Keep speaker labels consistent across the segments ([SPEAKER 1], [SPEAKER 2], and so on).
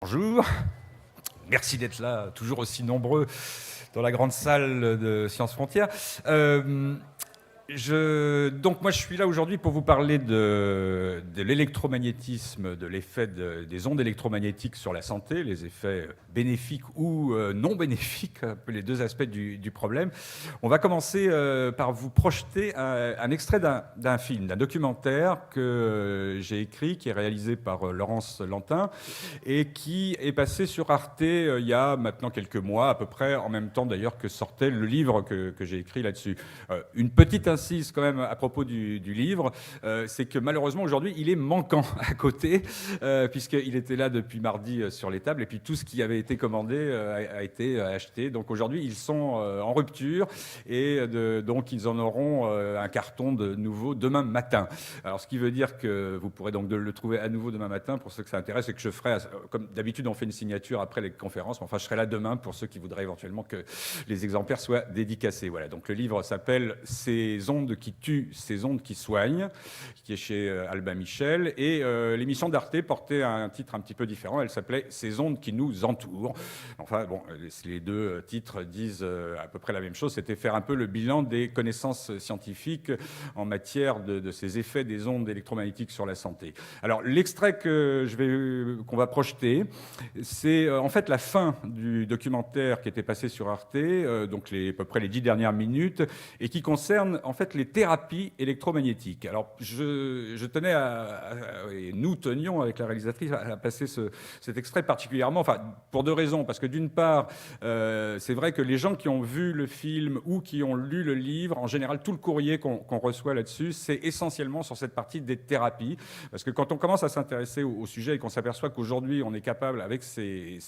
[SPEAKER 1] Bonjour, merci d'être là, toujours aussi nombreux dans la grande salle de Sciences Frontières. Donc moi je suis là aujourd'hui pour vous parler de l'électromagnétisme, de l'effet des ondes électromagnétiques sur la santé, les effets bénéfiques ou non bénéfiques, un peu les deux aspects du problème. On va commencer par vous projeter un extrait d'un film, d'un documentaire que j'ai écrit, qui est réalisé par Laurence Lantin et qui est passé sur Arte il y a maintenant quelques mois, à peu près en même temps d'ailleurs que sortait le livre que j'ai écrit là-dessus. Une petite insiste quand même à propos du livre, c'est que malheureusement aujourd'hui il est manquant à côté, puisqu'il était là depuis mardi sur les tables, et puis tout ce qui avait été commandé a été acheté. Donc aujourd'hui ils sont en rupture, et donc ils en auront un carton de nouveau demain matin. Alors ce qui veut dire que vous pourrez donc le trouver à nouveau demain matin pour ceux que ça intéresse, et que je ferai, comme d'habitude on fait une signature après les conférences, mais enfin je serai là demain pour ceux qui voudraient éventuellement que les exemplaires soient dédicacés. Voilà, donc le livre s'appelle « Ces ondes qui tuent, ces ondes qui soignent », qui est chez Albin Michel, et l'émission d'Arte portait un titre un petit peu différent, elle s'appelait « Ces ondes qui nous entourent ». Enfin bon, les deux titres disent à peu près la même chose, c'était faire un peu le bilan des connaissances scientifiques en matière de ces effets des ondes électromagnétiques sur la santé. Alors l'extrait qu'on va projeter, c'est en fait la fin du documentaire qui était passé sur Arte, donc à peu près les 10 dernières minutes, et qui concerne en fait les thérapies électromagnétiques. Alors je tenais et nous tenions avec la réalisatrice à passer cet extrait particulièrement, enfin pour deux raisons, parce que d'une part, c'est vrai que les gens qui ont vu le film ou qui ont lu le livre, en général tout le courrier qu'on reçoit là-dessus, c'est essentiellement sur cette partie des thérapies, parce que quand on commence à s'intéresser au sujet et qu'on s'aperçoit qu'aujourd'hui on est capable avec ces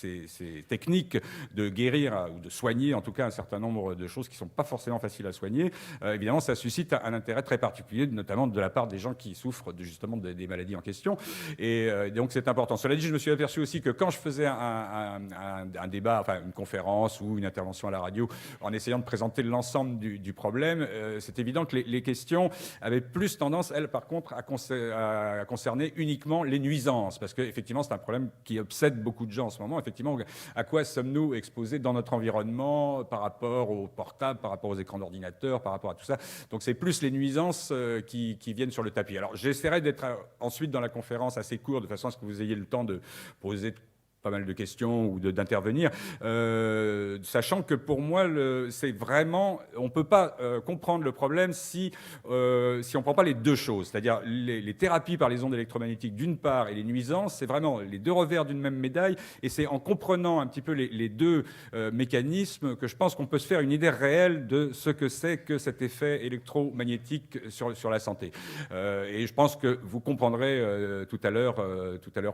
[SPEAKER 1] techniques de guérir ou de soigner en tout cas un certain nombre de choses qui ne sont pas forcément faciles à soigner, évidemment ça suscite un intérêt très particulier, notamment de la part des gens qui souffrent justement des maladies en question, et donc c'est important. Cela dit, je me suis aperçu aussi que quand je faisais un débat, enfin une conférence ou une intervention à la radio, en essayant de présenter l'ensemble du problème, c'est évident que les questions avaient plus tendance, elles par contre, à concerner uniquement les nuisances, parce qu'effectivement c'est un problème qui obsède beaucoup de gens en ce moment. Effectivement, à quoi sommes-nous exposés dans notre environnement par rapport aux portables, par rapport aux écrans d'ordinateur, par rapport à tout ça. Donc c'est plus les nuisances qui viennent sur le tapis. Alors j'essaierai d'être ensuite dans la conférence assez court, de façon à ce que vous ayez le temps de poser pas mal de questions ou d'intervenir, sachant que pour moi, c'est vraiment, on ne peut pas comprendre le problème si on ne prend pas les deux choses, c'est-à-dire les thérapies par les ondes électromagnétiques d'une part et les nuisances, c'est vraiment les deux revers d'une même médaille, et c'est en comprenant un petit peu les deux mécanismes que je pense qu'on peut se faire une idée réelle de ce que c'est que cet effet électromagnétique sur la santé. Et je pense que vous comprendrez tout à l'heure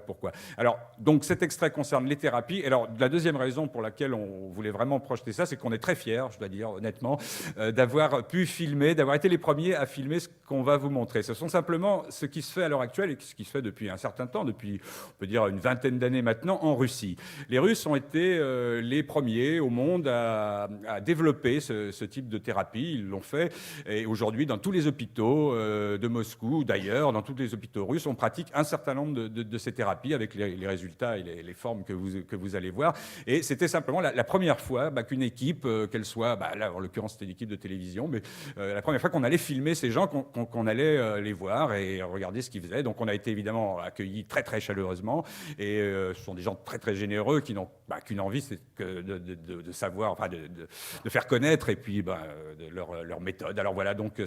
[SPEAKER 1] pourquoi. Alors, donc cet extrait concerne les thérapies. Alors, la deuxième raison pour laquelle on voulait vraiment projeter ça, c'est qu'on est très fiers, je dois dire honnêtement, d'avoir pu filmer, d'avoir été les premiers à filmer ce qu'on va vous montrer. Ce sont simplement ce qui se fait à l'heure actuelle et ce qui se fait depuis un certain temps, depuis, on peut dire, une vingtaine d'années maintenant, en Russie. Les Russes ont été les premiers au monde à développer ce type de thérapie. Ils l'ont fait. Et aujourd'hui, dans tous les hôpitaux de Moscou, d'ailleurs, dans tous les hôpitaux russes, on pratique un certain nombre de ces thérapies avec les résultats et les formes que vous allez voir. Et c'était simplement la première fois qu'une équipe, qu'elle soit, là en l'occurrence c'était une équipe de télévision, mais la première fois qu'on allait filmer ces gens, qu'on allait les voir et regarder ce qu'ils faisaient. Donc on a été évidemment accueillis très très chaleureusement, et ce sont des gens très très généreux qui n'ont qu'une envie, c'est de savoir, enfin de faire connaître, et puis leur méthode. Alors voilà, donc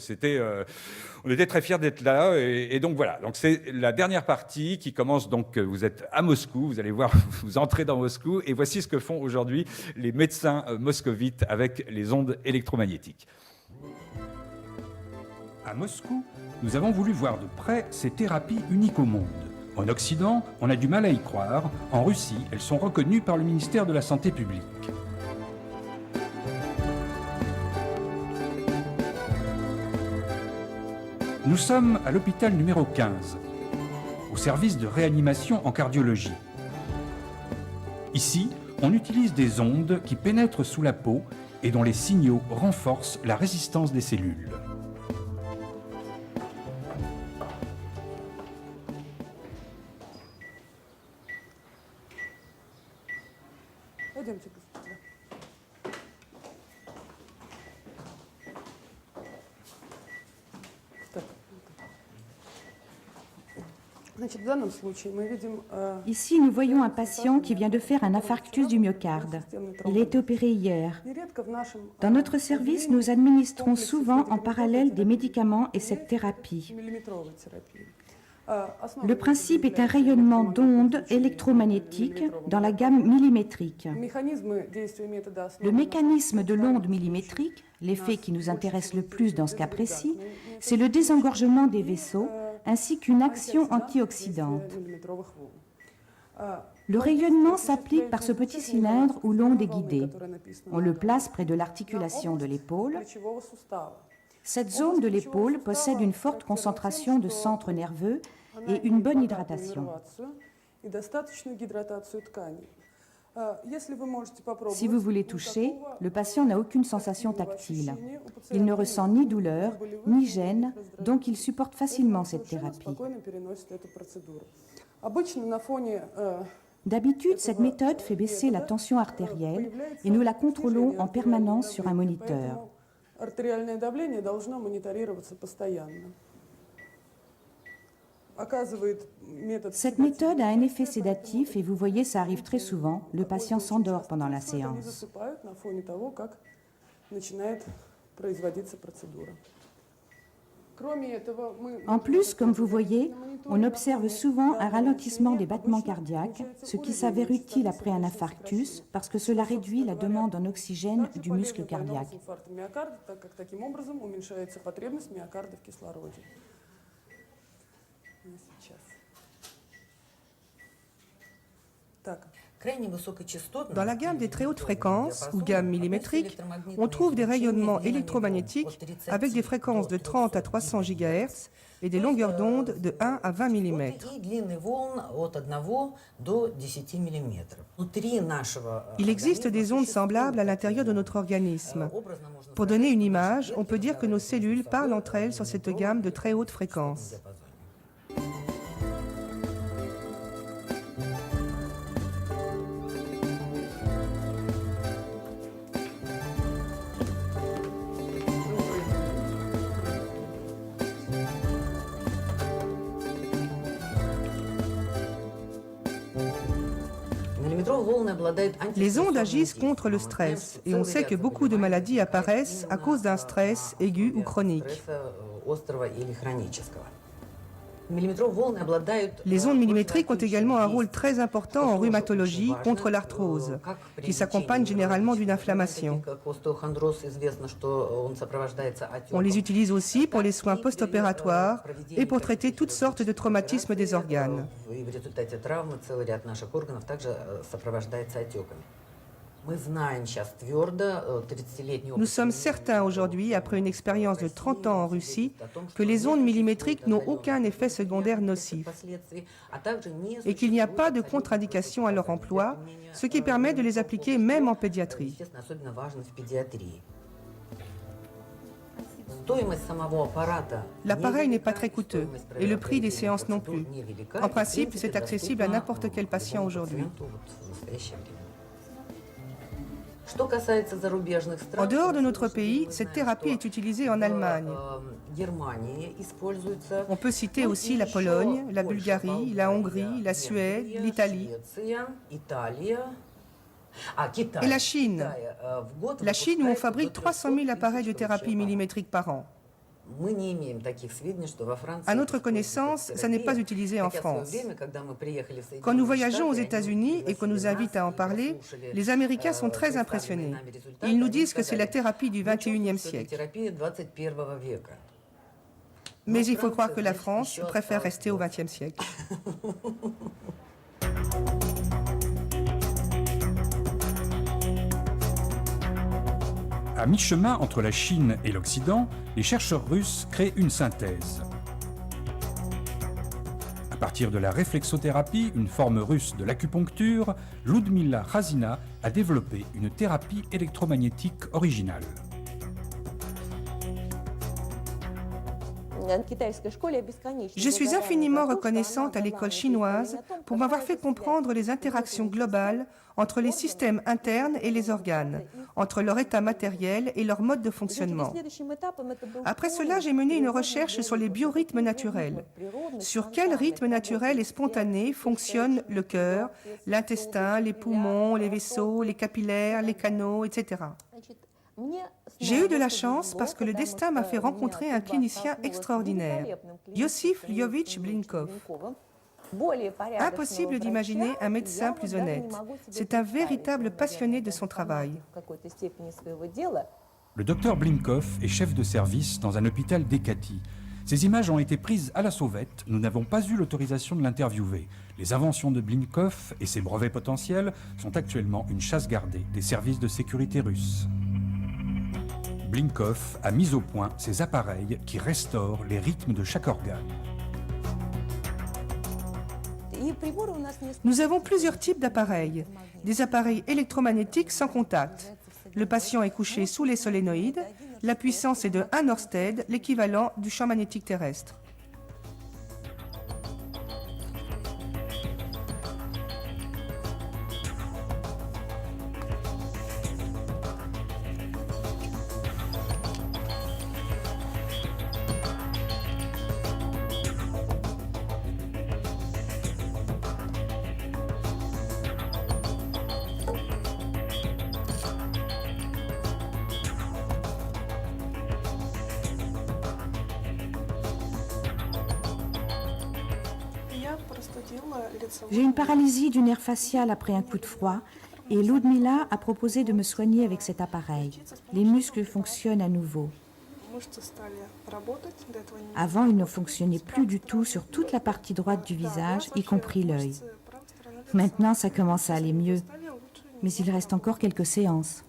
[SPEAKER 1] on était très fiers d'être là, et donc voilà. Donc c'est la dernière partie qui commence, donc vous êtes à Moscou, vous allez voir, vous entrez dans Moscou, et voici ce que font aujourd'hui les médecins moscovites avec les ondes électromagnétiques.
[SPEAKER 2] À Moscou, nous avons voulu voir de près ces thérapies uniques au monde. En Occident, on a du mal à y croire. En Russie, elles sont reconnues par le ministère de la Santé publique. Nous sommes à l'hôpital numéro 15, au service de réanimation en cardiologie. Ici, on utilise des ondes qui pénètrent sous la peau et dont les signaux renforcent la résistance des cellules.
[SPEAKER 3] Пойдемте быстрее. Так. Значит, в данном случае мы видим
[SPEAKER 4] Ici, nous voyons un patient qui vient de faire un infarctus du myocarde. Il a été opéré hier.
[SPEAKER 3] нередко в нашем
[SPEAKER 4] Dans notre service, nous administrons souvent en parallèle des médicaments et cette thérapie.
[SPEAKER 3] миллиметровой терапии.
[SPEAKER 4] Le principe est un rayonnement d'ondes électromagnétiques dans la gamme millimétrique.
[SPEAKER 3] Механизмы действия метода
[SPEAKER 4] Le
[SPEAKER 3] основаны
[SPEAKER 4] mécanisme de l'onde millimétrique, l'effet qui nous intéresse le plus dans ce cas précis, c'est le désengorgement des vaisseaux ainsi qu'une action antioxydante.
[SPEAKER 3] миллиметровых волн.
[SPEAKER 4] Le rayonnement s'applique par ce petit cylindre où l'onde est guidée. On le place près de l'articulation de l'épaule.
[SPEAKER 3] Плечевого сустава.
[SPEAKER 4] Cette zone de l'épaule possède une forte concentration de centres nerveux et une bonne hydratation.
[SPEAKER 3] И достаточную гидратацию тканей. Если вы можете попробовать,
[SPEAKER 4] Si vous voulez toucher, le patient n'a aucune sensation tactile. Il ne ressent ni douleur, ni gêne, donc il supporte facilement cette thérapie.
[SPEAKER 3] спокойно переносит эту процедуру. Обычно на фоне
[SPEAKER 4] D'habitude, cette méthode fait baisser la tension artérielle et nous la contrôlons en permanence sur un moniteur.
[SPEAKER 3] артериальное давление должно мониторироваться постоянно. Оказывает метод
[SPEAKER 4] Cette méthode a un effet sédatif et vous voyez, ça arrive très souvent, le patient s'endort pendant la
[SPEAKER 3] Они
[SPEAKER 4] séance.
[SPEAKER 3] засыпают на фоне того, как начинает производиться процедура. Кроме этого, мы
[SPEAKER 4] En plus, comme vous voyez, on observe souvent un ralentissement des battements cardiaques, ce qui s'avère utile après un infarctus parce que cela réduit la demande en oxygène du muscle cardiaque.
[SPEAKER 3] инфаркта миокарда, так как таким образом уменьшается потребность миокарда в кислороде. Сейчас. Так.
[SPEAKER 5] Dans la gamme des très hautes fréquences, ou gamme millimétrique, on trouve des rayonnements électromagnétiques avec des fréquences de 30 à 300 GHz et des longueurs d'onde de 1 à 20 mm. Il existe des ondes semblables à l'intérieur de notre organisme. Pour donner une image, on peut dire que nos cellules parlent entre elles sur cette gamme de très hautes fréquences. Les ondes agissent contre le stress et on sait que beaucoup de maladies apparaissent à cause d'un stress aigu ou chronique. Les ondes millimétriques ont également un rôle très important en rhumatologie contre l'arthrose, qui s'accompagne généralement d'une inflammation. On les utilise aussi pour les soins post-opératoires et pour traiter toutes sortes de traumatismes des organes. Nous sommes certains aujourd'hui, après une expérience de 30 ans en Russie, que les ondes millimétriques n'ont aucun effet secondaire nocif et qu'il n'y a pas de contre-indication à leur emploi, ce qui permet de les appliquer même en pédiatrie. L'appareil n'est pas très coûteux et le prix des séances non plus. En principe, c'est accessible à n'importe quel patient aujourd'hui. En dehors de notre pays, cette thérapie est utilisée en Allemagne. On peut citer aussi la Pologne, la Bulgarie, la Hongrie, la Suède, l'Italie et la Chine. La Chine où on fabrique 300 000 appareils de thérapie millimétrique par an. À notre connaissance, ça n'est pas utilisé en France. Quand nous voyageons aux États-Unis et qu'on nous invite à en parler, les Américains sont très impressionnés. Ils nous disent que c'est la thérapie du XXIe siècle. Mais il faut croire que la France préfère rester au XXe siècle.
[SPEAKER 2] À mi-chemin entre la Chine et l'Occident, les chercheurs russes créent une synthèse. À partir de la réflexothérapie, une forme russe de l'acupuncture, Ludmila Khazina a développé une thérapie électromagnétique originale.
[SPEAKER 5] Je suis infiniment reconnaissante à l'école chinoise pour m'avoir fait comprendre les interactions globales entre les systèmes internes et les organes, entre leur état matériel et leur mode de fonctionnement. Après cela, j'ai mené une recherche sur les biorhythmes naturels. Sur quel rythme naturel et spontané fonctionnent le cœur, l'intestin, les poumons, les vaisseaux, les capillaires, les canaux, etc. J'ai eu de la chance parce que le destin m'a fait rencontrer un clinicien extraordinaire, Iosif Lyovitch Blinkov. Impossible d'imaginer un médecin plus honnête. C'est un véritable passionné de son travail.
[SPEAKER 2] Le docteur Blinkov est chef de service dans un hôpital d'Ekati. Ces images ont été prises à la sauvette. Nous n'avons pas eu l'autorisation de l'interviewer. Les inventions de Blinkov et ses brevets potentiels sont actuellement une chasse gardée des services de sécurité russes. Blinkov a mis au point ces appareils qui restaurent les rythmes de chaque organe.
[SPEAKER 5] Nous avons plusieurs types d'appareils. Des appareils électromagnétiques sans contact. Le patient est couché sous les solénoïdes. La puissance est de 1 Ørsted, l'équivalent du champ magnétique terrestre.
[SPEAKER 4] J'ai une paralysie du nerf facial après un coup de froid et Ludmila a proposé de me soigner avec cet appareil. Les muscles fonctionnent à nouveau. Avant, ils ne fonctionnaient plus du tout sur toute la partie droite du visage, y compris l'œil. Maintenant, ça commence à aller mieux, mais il reste encore quelques séances.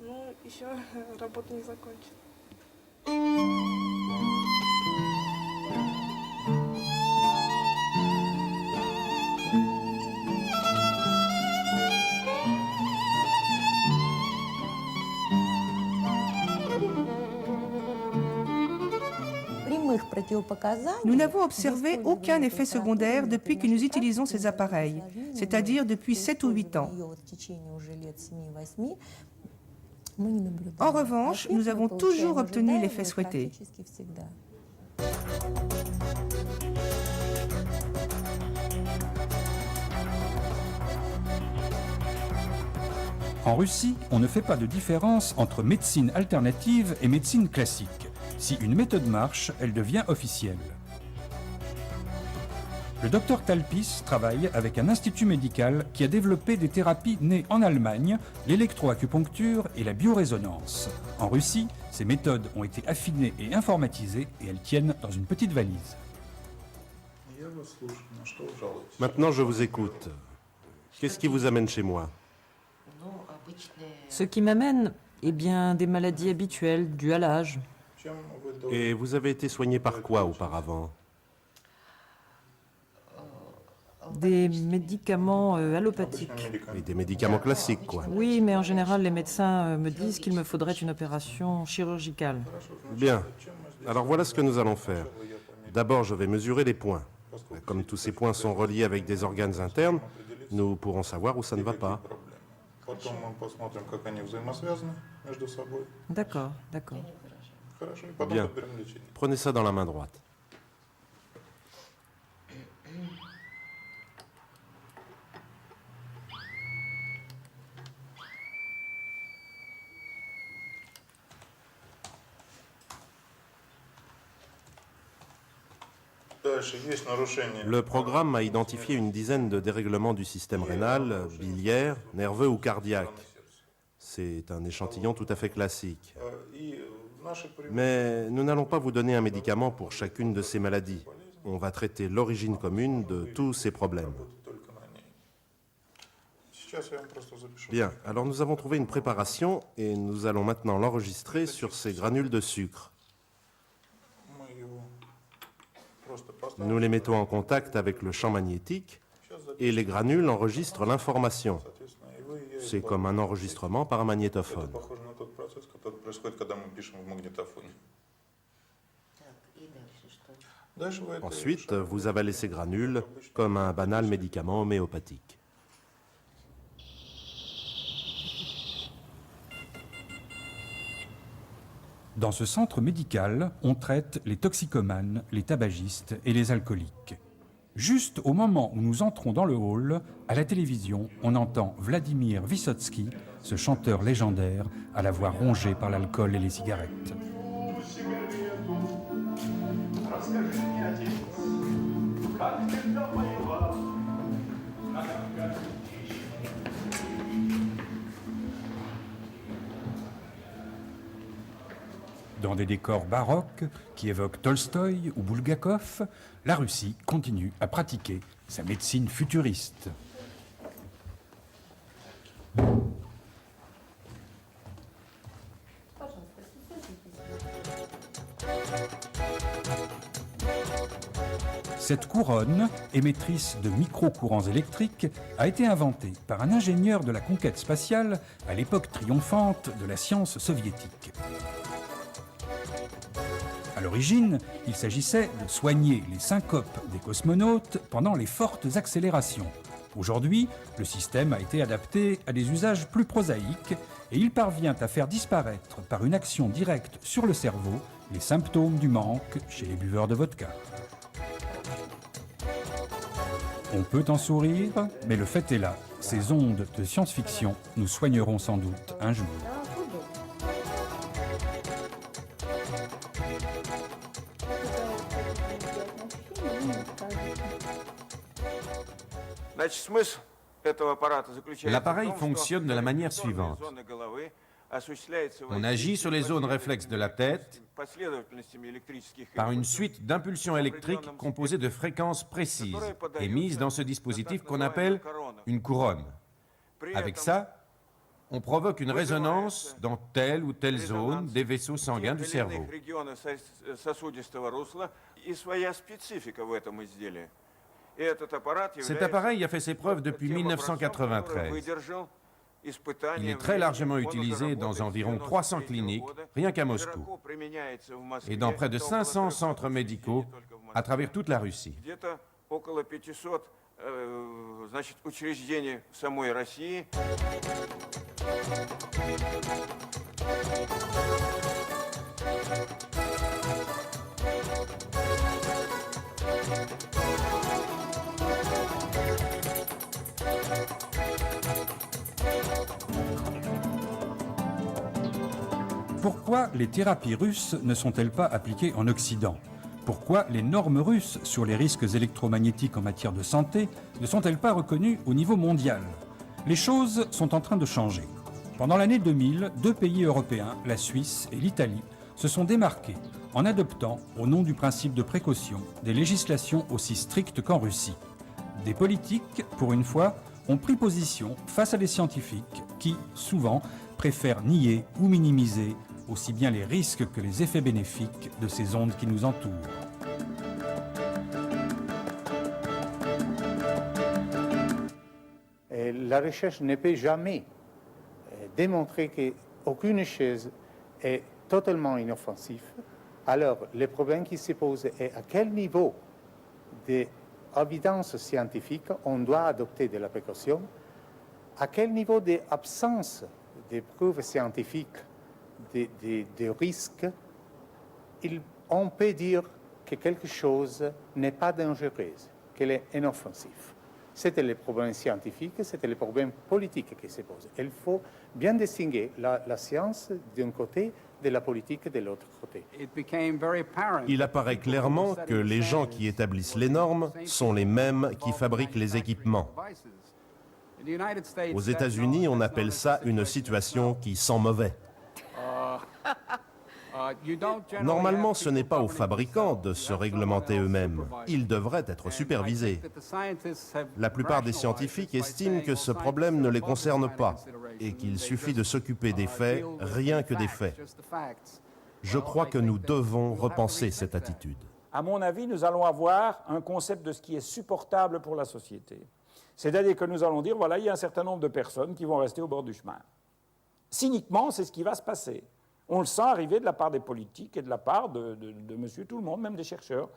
[SPEAKER 5] Nous n'avons observé aucun effet secondaire depuis que nous utilisons ces appareils, c'est-à-dire depuis 7 ou 8 ans. En revanche, nous avons toujours obtenu l'effet souhaité.
[SPEAKER 2] En Russie, on ne fait pas de différence entre médecine alternative et médecine classique. Si une méthode marche, elle devient officielle. Le docteur Talpis travaille avec un institut médical qui a développé des thérapies nées en Allemagne, l'électroacupuncture et la biorésonance. En Russie, ces méthodes ont été affinées et informatisées et elles tiennent dans une petite valise.
[SPEAKER 6] Maintenant, je vous écoute. Qu'est-ce qui vous amène chez moi?
[SPEAKER 7] Ce qui m'amène, eh bien, des maladies habituelles dues à l'âge.
[SPEAKER 6] Et vous avez été soigné par quoi auparavant?
[SPEAKER 7] Des médicaments allopathiques.
[SPEAKER 6] Et des médicaments classiques, quoi.
[SPEAKER 7] Oui, mais en général, les médecins me disent qu'il me faudrait une opération chirurgicale.
[SPEAKER 6] Bien. Alors voilà ce que nous allons faire. D'abord, je vais mesurer les points. Comme tous ces points sont reliés avec des organes internes, nous pourrons savoir où ça ne va pas.
[SPEAKER 7] D'accord, d'accord.
[SPEAKER 6] Bien. Prenez ça dans la main droite. Le programme a identifié une dizaine de dérèglements du système rénal, biliaire, nerveux ou cardiaque. C'est un échantillon tout à fait classique. Mais nous n'allons pas vous donner un médicament pour chacune de ces maladies. On va traiter l'origine commune de tous ces problèmes. Bien, alors nous avons trouvé une préparation et nous allons maintenant l'enregistrer sur ces granules de sucre. Nous les mettons en contact avec le champ magnétique et les granules enregistrent l'information. C'est comme un enregistrement par un magnétophone. Ensuite, vous avalez ces granules comme un banal médicament homéopathique.
[SPEAKER 2] Dans ce centre médical, on traite les toxicomanes, les tabagistes et les alcooliques. Juste au moment où nous entrons dans le hall, à la télévision, on entend Vladimir Vysotsky, ce chanteur légendaire à la voix rongée par l'alcool et les cigarettes. Dans des décors baroques qui évoquent Tolstoï ou Bulgakov, la Russie continue à pratiquer sa médecine futuriste. Cette couronne, émettrice de micro-courants électriques, a été inventée par un ingénieur de la conquête spatiale à l'époque triomphante de la science soviétique. À l'origine, il s'agissait de soigner les syncopes des cosmonautes pendant les fortes accélérations. Aujourd'hui, le système a été adapté à des usages plus prosaïques et il parvient à faire disparaître par une action directe sur le cerveau les symptômes du manque chez les buveurs de vodka. On peut en sourire, mais le fait est là. Ces ondes de science-fiction nous soigneront sans doute un jour.
[SPEAKER 8] L'appareil fonctionne de la manière suivante. On agit sur les zones réflexes de la tête par une suite d'impulsions électriques composées de fréquences précises, émises dans ce dispositif qu'on appelle une couronne. Avec ça, on provoque une résonance dans telle ou telle zone des vaisseaux sanguins du cerveau. Cet appareil a fait ses preuves depuis 1993. Il est très largement utilisé dans environ 300 cliniques, rien qu'à Moscou, et dans près de 500 centres médicaux à travers toute la Russie.
[SPEAKER 2] Pourquoi les thérapies russes ne sont-elles pas appliquées en Occident? Pourquoi les normes russes sur les risques électromagnétiques en matière de santé ne sont-elles pas reconnues au niveau mondial? Les choses sont en train de changer. Pendant l'année 2000, 2 pays européens, la Suisse et l'Italie, se sont démarqués en adoptant, au nom du principe de précaution, des législations aussi strictes qu'en Russie. Des politiques, pour une fois, ont pris position face à des scientifiques qui, souvent, préfèrent nier ou minimiser aussi bien les risques que les effets bénéfiques de ces ondes qui nous entourent.
[SPEAKER 9] Et la recherche ne peut jamais démontrer qu'aucune chose est totalement inoffensive. Alors, le problème qui se pose est à quel niveau d'évidence scientifique on doit adopter de la précaution, à quel niveau d'absence de preuves scientifiques des risques, on peut dire que quelque chose n'est pas dangereux, qu'elle est inoffensive. C'était le problème scientifique, c'était le problème politique qui se pose. Il faut bien distinguer la science d'un côté de la politique de l'autre côté.
[SPEAKER 6] Il apparaît clairement que les gens qui établissent les normes sont les mêmes qui fabriquent les équipements. Aux États-Unis, on appelle ça une situation qui sent mauvais. Normalement, ce n'est pas aux fabricants de se réglementer eux-mêmes. Ils devraient être supervisés. La plupart des scientifiques estiment que ce problème ne les concerne pas et qu'il suffit de s'occuper des faits, rien que des faits. Je crois que nous devons repenser cette attitude.
[SPEAKER 10] À mon avis, nous allons avoir un concept de ce qui est supportable pour la société. C'est-à-dire que nous allons dire, voilà, il y a un certain nombre de personnes qui vont rester au bord du chemin. Cyniquement, c'est ce qui va se passer. On le sent arriver de la part des politiques et de la part de monsieur tout le monde, même des chercheurs.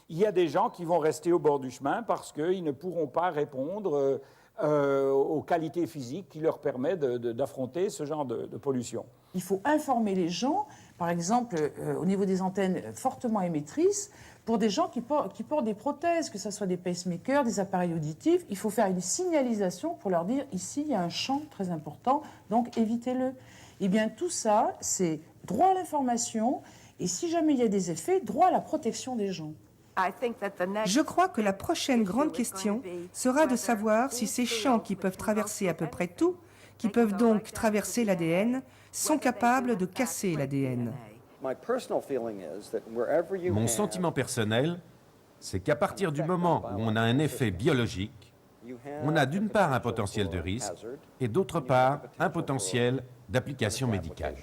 [SPEAKER 10] Il y a des gens qui vont rester au bord du chemin parce qu'ils ne pourront pas répondre aux qualités physiques qui leur permettent d'affronter ce genre de pollution.
[SPEAKER 11] Il faut informer les gens, par exemple, au niveau des antennes fortement émettrices, pour des gens qui portent des prothèses, que ce soit des pacemakers, des appareils auditifs. Il faut faire une signalisation pour leur dire, ici, il y a un champ très important, donc évitez-le. Eh bien, tout ça, c'est droit à l'information, et si jamais il y a des effets, droit à la protection des gens.
[SPEAKER 5] Je crois que la prochaine grande question sera de savoir si ces champs qui peuvent traverser à peu près tout, qui peuvent donc traverser l'ADN, sont capables de casser l'ADN.
[SPEAKER 8] Mon sentiment personnel, c'est qu'à partir du moment où on a un effet biologique, on a d'une part un potentiel de risque et d'autre part un potentiel d'application médicale.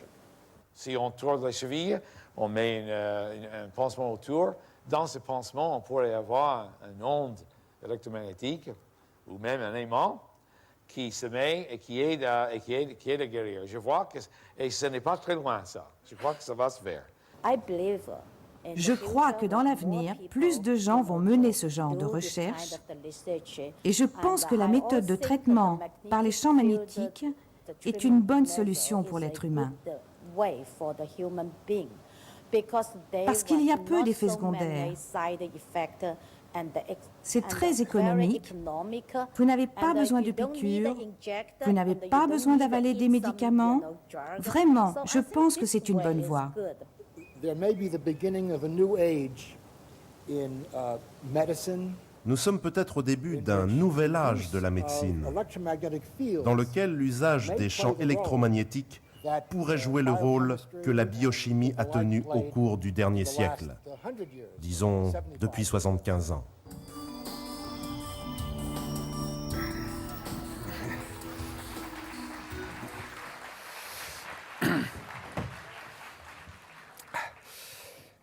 [SPEAKER 12] Si on tourne la cheville, on met un pansement autour. Dans ce pansement, on pourrait avoir une onde électromagnétique ou même un aimant qui se met et qui aide à guérir. Je vois que et ce n'est pas très loin, ça. Je crois que ça va se faire.
[SPEAKER 4] Je crois que dans l'avenir, plus de gens vont mener ce genre de recherche et je pense que la méthode de traitement par les champs magnétiques est une bonne solution pour l'être humain. Parce qu'il y a peu d'effets secondaires. C'est très économique. Vous n'avez pas besoin de piqûres. Vous n'avez pas besoin d'avaler des médicaments. Vraiment, je pense que c'est une bonne voie.
[SPEAKER 6] Nous sommes peut-être au début d'un nouvel âge de la médecine, dans lequel l'usage des champs électromagnétiques pourrait jouer le rôle que la biochimie a tenu au cours du dernier siècle, disons depuis 75 ans.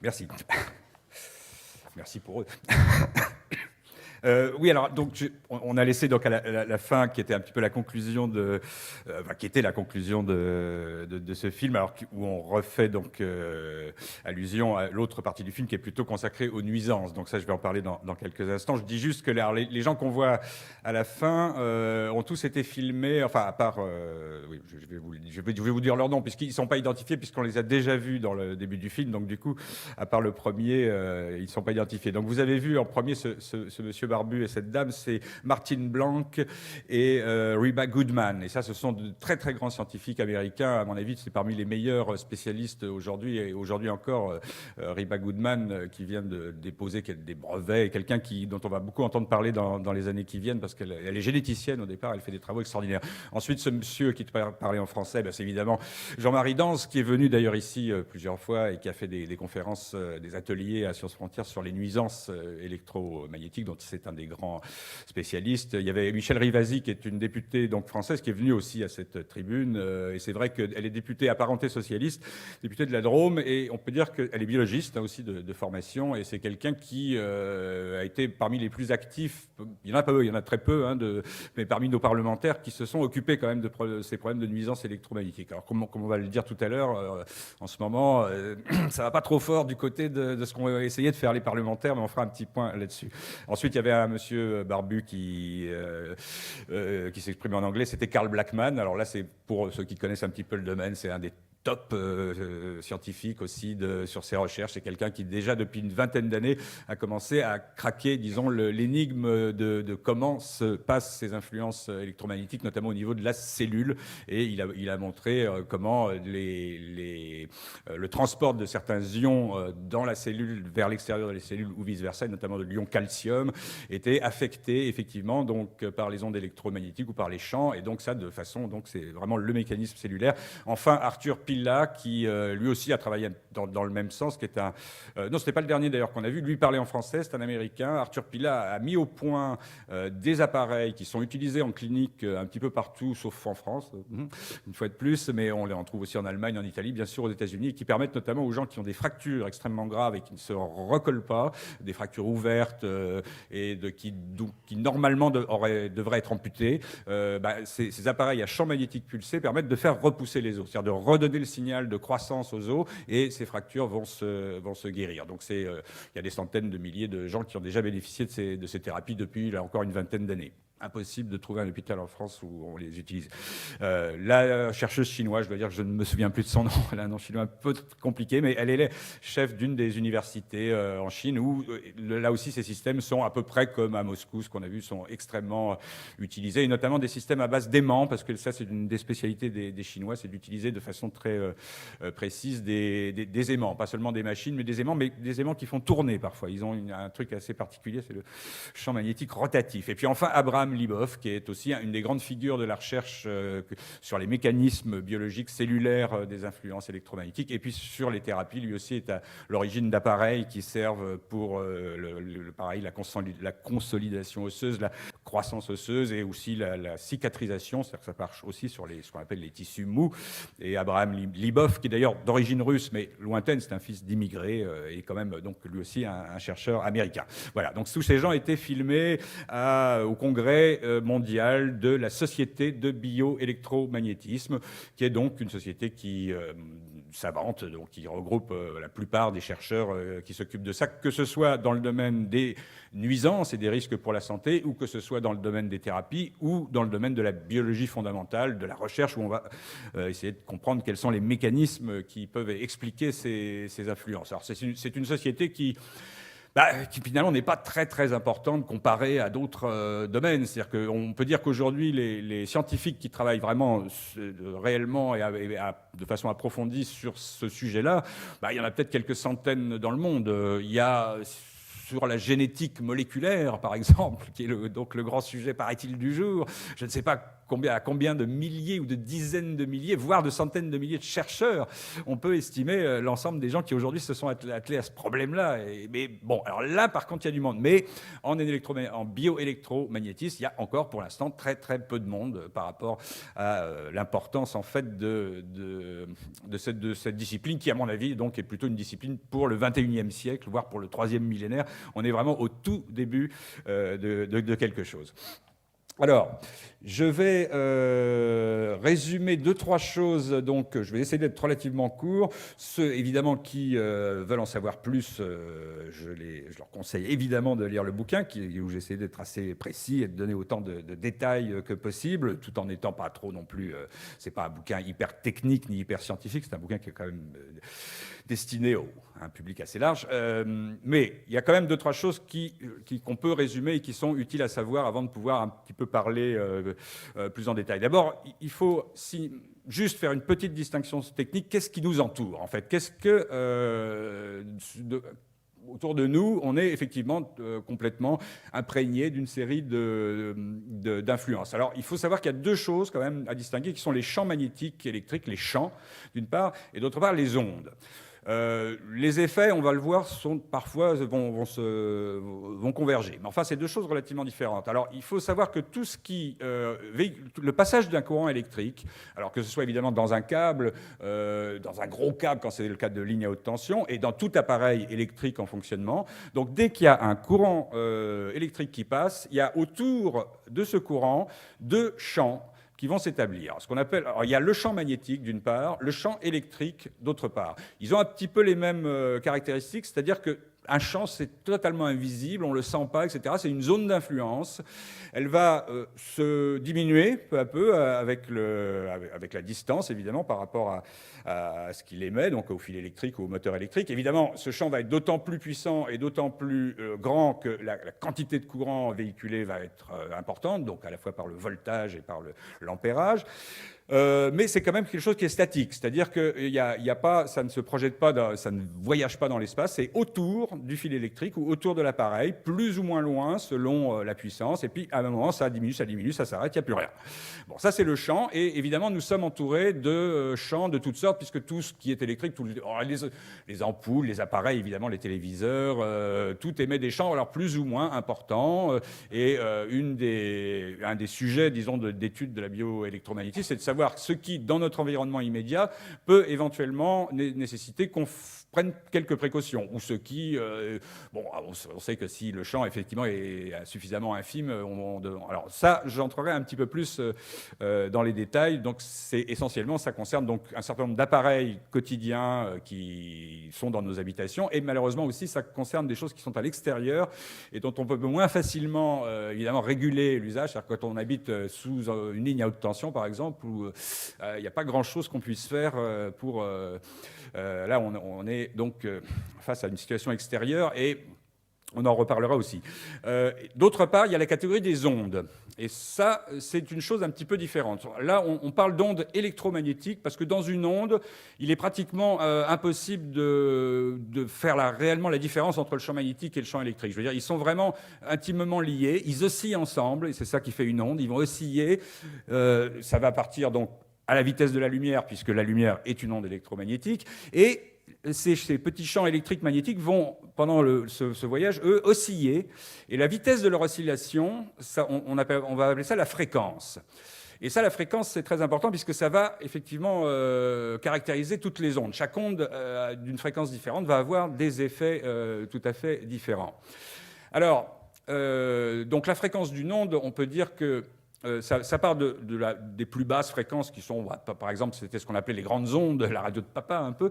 [SPEAKER 1] Merci. Merci pour eux. Oui, alors donc on a laissé donc à la fin, qui était un petit peu la conclusion qui était la conclusion de ce film, alors où on refait donc allusion à l'autre partie du film qui est plutôt consacrée aux nuisances. Donc ça, je vais en parler dans quelques instants. Je dis juste que les gens qu'on voit à la fin ont tous été filmés, enfin à part, oui, je vais vous dire leur nom puisqu'ils sont pas identifiés puisqu'on les a déjà vus dans le début du film. Donc du coup, à part le premier, ils sont pas identifiés. Donc vous avez vu en premier ce monsieur barbu et cette dame, c'est Martin Blank et Reba Goodman. Et ça, ce sont de très très grands scientifiques américains. À mon avis, c'est parmi les meilleurs spécialistes aujourd'hui. Et aujourd'hui encore, Reba Goodman, qui vient de déposer des brevets, et quelqu'un dont on va beaucoup entendre parler dans les années qui viennent, parce qu'elle est généticienne au départ, elle fait des travaux extraordinaires. Ensuite, ce monsieur qui parlait en français, c'est évidemment Jean-Marie Danse, qui est venu d'ailleurs ici plusieurs fois et qui a fait des conférences, des ateliers à Sciences Frontières sur les nuisances électromagnétiques, dont c'est un des grands spécialistes. Il y avait Michel Rivasi, qui est une députée donc française, qui est venue aussi à cette tribune. Et c'est vrai qu'elle est députée apparentée socialiste, députée de la Drôme, et on peut dire qu'elle est biologiste aussi de formation, et c'est quelqu'un qui a été parmi les plus actifs. Il y en a pas peu, il y en a très peu, mais parmi nos parlementaires qui se sont occupés quand même de ces problèmes de nuisances électromagnétiques. Alors comme on va le dire tout à l'heure, en ce moment, ça va pas trop fort du côté de ce qu'ont essayé de faire les parlementaires, mais on fera un petit point là-dessus. Ensuite, il y avait un monsieur barbu qui s'exprimait en anglais, c'était Karl Blackman. Alors là, c'est pour ceux qui connaissent un petit peu le domaine, c'est un des top scientifique aussi sur ses recherches. C'est quelqu'un qui déjà depuis une vingtaine d'années a commencé à craquer, disons, l'énigme de comment se passent ces influences électromagnétiques, notamment au niveau de la cellule. Et il a montré comment le transport de certains ions dans la cellule vers l'extérieur de la cellule ou vice-versa, notamment de l'ion calcium, était affecté effectivement donc par les ondes électromagnétiques ou par les champs. Et donc ça, de façon, donc c'est vraiment le mécanisme cellulaire. Enfin, Arthur Pilla, qui lui aussi a travaillé dans le même sens, qui est un... non, c'était pas le dernier d'ailleurs qu'on a vu, lui parlait en français, c'est un Américain. Arthur Pilla a mis au point des appareils qui sont utilisés en clinique un petit peu partout, sauf en France, une fois de plus, mais on les en trouve aussi en Allemagne, en Italie, bien sûr aux États-Unis, qui permettent notamment aux gens qui ont des fractures extrêmement graves et qui ne se recollent pas, des fractures ouvertes et qui normalement devraient être amputées, ces appareils à champ magnétique pulsé permettent de faire repousser les os, c'est-à-dire de redonner le signal de croissance aux os et ces fractures vont se guérir. Donc il y a des centaines de milliers de gens qui ont déjà bénéficié de ces thérapies depuis là encore une vingtaine d'années. Impossible de trouver un hôpital en France où on les utilise. La chercheuse chinoise, je dois dire que je ne me souviens plus de son nom, elle a un nom chinois un peu compliqué, mais elle est chef d'une des universités en Chine où là aussi ces systèmes sont à peu près comme à Moscou, ce qu'on a vu, sont extrêmement utilisés, et notamment des systèmes à base d'aimants, parce que ça c'est une des spécialités des Chinois, c'est d'utiliser de façon très précise des aimants, pas seulement des machines, mais des aimants qui font tourner parfois. Ils ont un truc assez particulier, c'est le champ magnétique rotatif. Et puis enfin, Abraham Libov, qui est aussi une des grandes figures de la recherche sur les mécanismes biologiques cellulaires des influences électromagnétiques, et puis sur les thérapies, lui aussi est à l'origine d'appareils qui servent pour pareil, la consolidation osseuse, la croissance osseuse et aussi la cicatrisation, c'est-à-dire que ça marche aussi sur ce qu'on appelle les tissus mous. Et Abraham Libov, qui est d'ailleurs d'origine russe, mais lointaine, c'est un fils d'immigrés, et quand même donc lui aussi un chercheur américain. Voilà, donc tous ces gens étaient filmés au congrès mondial de la Société de bioélectromagnétisme, qui est donc une société qui savante, donc qui regroupe la plupart des chercheurs qui s'occupent de ça, que ce soit dans le domaine des nuisances et des risques pour la santé, ou que ce soit dans le domaine des thérapies, ou dans le domaine de la biologie fondamentale, de la recherche, où on va essayer de comprendre quels sont les mécanismes qui peuvent expliquer ces influences. Alors c'est une société qui finalement n'est pas très très importante comparée à d'autres domaines. C'est-à-dire qu'on peut dire qu'aujourd'hui, les scientifiques qui travaillent vraiment réellement et de façon approfondie sur ce sujet-là, il y en a peut-être quelques centaines dans le monde. Il y a sur la génétique moléculaire, par exemple, qui est donc le grand sujet, paraît-il, du jour. Je ne sais pas à combien de milliers ou de dizaines de milliers, voire de centaines de milliers de chercheurs on peut estimer l'ensemble des gens qui aujourd'hui se sont attelés à ce problème-là. Mais bon, alors là, par contre, il y a du monde. Mais en bioélectromagnétisme, il y a encore pour l'instant très très peu de monde par rapport à l'importance en fait de cette discipline qui, à mon avis, donc, est plutôt une discipline pour le 21e siècle, voire pour le 3e millénaire. On est vraiment au tout début de quelque chose. Alors, je vais résumer 2-3 choses, donc je vais essayer d'être relativement court. Ceux, évidemment, qui veulent en savoir plus, je leur conseille évidemment de lire le bouquin, où j'essaie d'être assez précis et de donner autant de détails que possible, tout en n'étant pas trop non plus... c'est pas un bouquin hyper technique ni hyper scientifique, c'est un bouquin qui est quand même destiné à un public assez large. Mais il y a quand même 2-3 choses qu'on peut résumer et qui sont utiles à savoir avant de pouvoir un petit peu parler plus en détail. D'abord, il faut juste faire une petite distinction technique. Qu'est-ce qui nous entoure, en fait ? Qu'est-ce que... autour de nous, on est effectivement complètement imprégné d'une série d'influences. Alors, il faut savoir qu'il y a 2 choses quand même à distinguer, qui sont les champs magnétiques électriques, les champs, d'une part, et d'autre part, les ondes. Les effets, on va le voir, parfois vont converger. Mais enfin, c'est 2 choses relativement différentes. Alors, il faut savoir que tout ce qui... le passage d'un courant électrique, alors que ce soit évidemment dans un câble, dans un gros câble, quand c'est le cas de ligne à haute tension, et dans tout appareil électrique en fonctionnement. Donc, dès qu'il y a un courant électrique qui passe, il y a autour de ce courant 2 champs qui vont s'établir. Ce qu'on appelle, alors, il y a le champ magnétique d'une part, le champ électrique d'autre part. Ils ont un petit peu les mêmes caractéristiques, c'est-à-dire que un champ, c'est totalement invisible, on ne le sent pas, etc. C'est une zone d'influence. Elle va se diminuer peu à peu avec la distance, évidemment, par rapport à ce qu'il émet, donc au fil électrique ou au moteur électrique. Évidemment, ce champ va être d'autant plus puissant et d'autant plus grand que la quantité de courant véhiculé va être importante, donc à la fois par le voltage et par l'ampérage. Mais c'est quand même quelque chose qui est statique, c'est-à-dire que ça ne se projette pas, ça ne voyage pas dans l'espace, c'est autour du fil électrique ou autour de l'appareil, plus ou moins loin selon la puissance, et puis à un moment ça diminue, ça s'arrête, il n'y a plus rien. Bon, ça c'est le champ, et évidemment nous sommes entourés de champs de toutes sortes, puisque tout ce qui est électrique, les ampoules, les appareils, évidemment les téléviseurs, tout émet des champs alors plus ou moins importants, et un des sujets, disons, d'études de la bioélectromagnétisme, c'est de savoir savoir ce qui, dans notre environnement immédiat, peut éventuellement nécessiter qu'on prenne quelques précautions, ou ce qui... on sait que si le champ, effectivement, est suffisamment infime, alors ça, j'entrerai un petit peu plus dans les détails. Donc, c'est essentiellement, ça concerne donc un certain nombre d'appareils quotidiens qui sont dans nos habitations, et malheureusement aussi, ça concerne des choses qui sont à l'extérieur et dont on peut moins facilement, évidemment, réguler l'usage. C'est-à-dire quand on habite sous une ligne à haute tension, par exemple, où il n'y a pas grand-chose qu'on puisse faire pour... là, on est donc face à une situation extérieure, et on en reparlera aussi. D'autre part, il y a la catégorie des ondes. Et ça, c'est une chose un petit peu différente. Là, on parle d'ondes électromagnétiques, parce que dans une onde, il est pratiquement impossible de faire réellement la différence entre le champ magnétique et le champ électrique. Je veux dire, ils sont vraiment intimement liés, ils oscillent ensemble, et c'est ça qui fait une onde. Ils vont osciller, ça va partir donc à la vitesse de la lumière, puisque la lumière est une onde électromagnétique, et ces petits champs électriques magnétiques vont, pendant ce voyage, eux, osciller. Et la vitesse de leur oscillation, on va appeler ça la fréquence. Et ça, la fréquence, c'est très important, puisque ça va effectivement caractériser toutes les ondes. Chaque onde d'une fréquence différente va avoir des effets tout à fait différents. Alors, donc la fréquence d'une onde, on peut dire que ça part des plus basses fréquences qui sont, par exemple, c'était ce qu'on appelait les grandes ondes, la radio de papa un peu.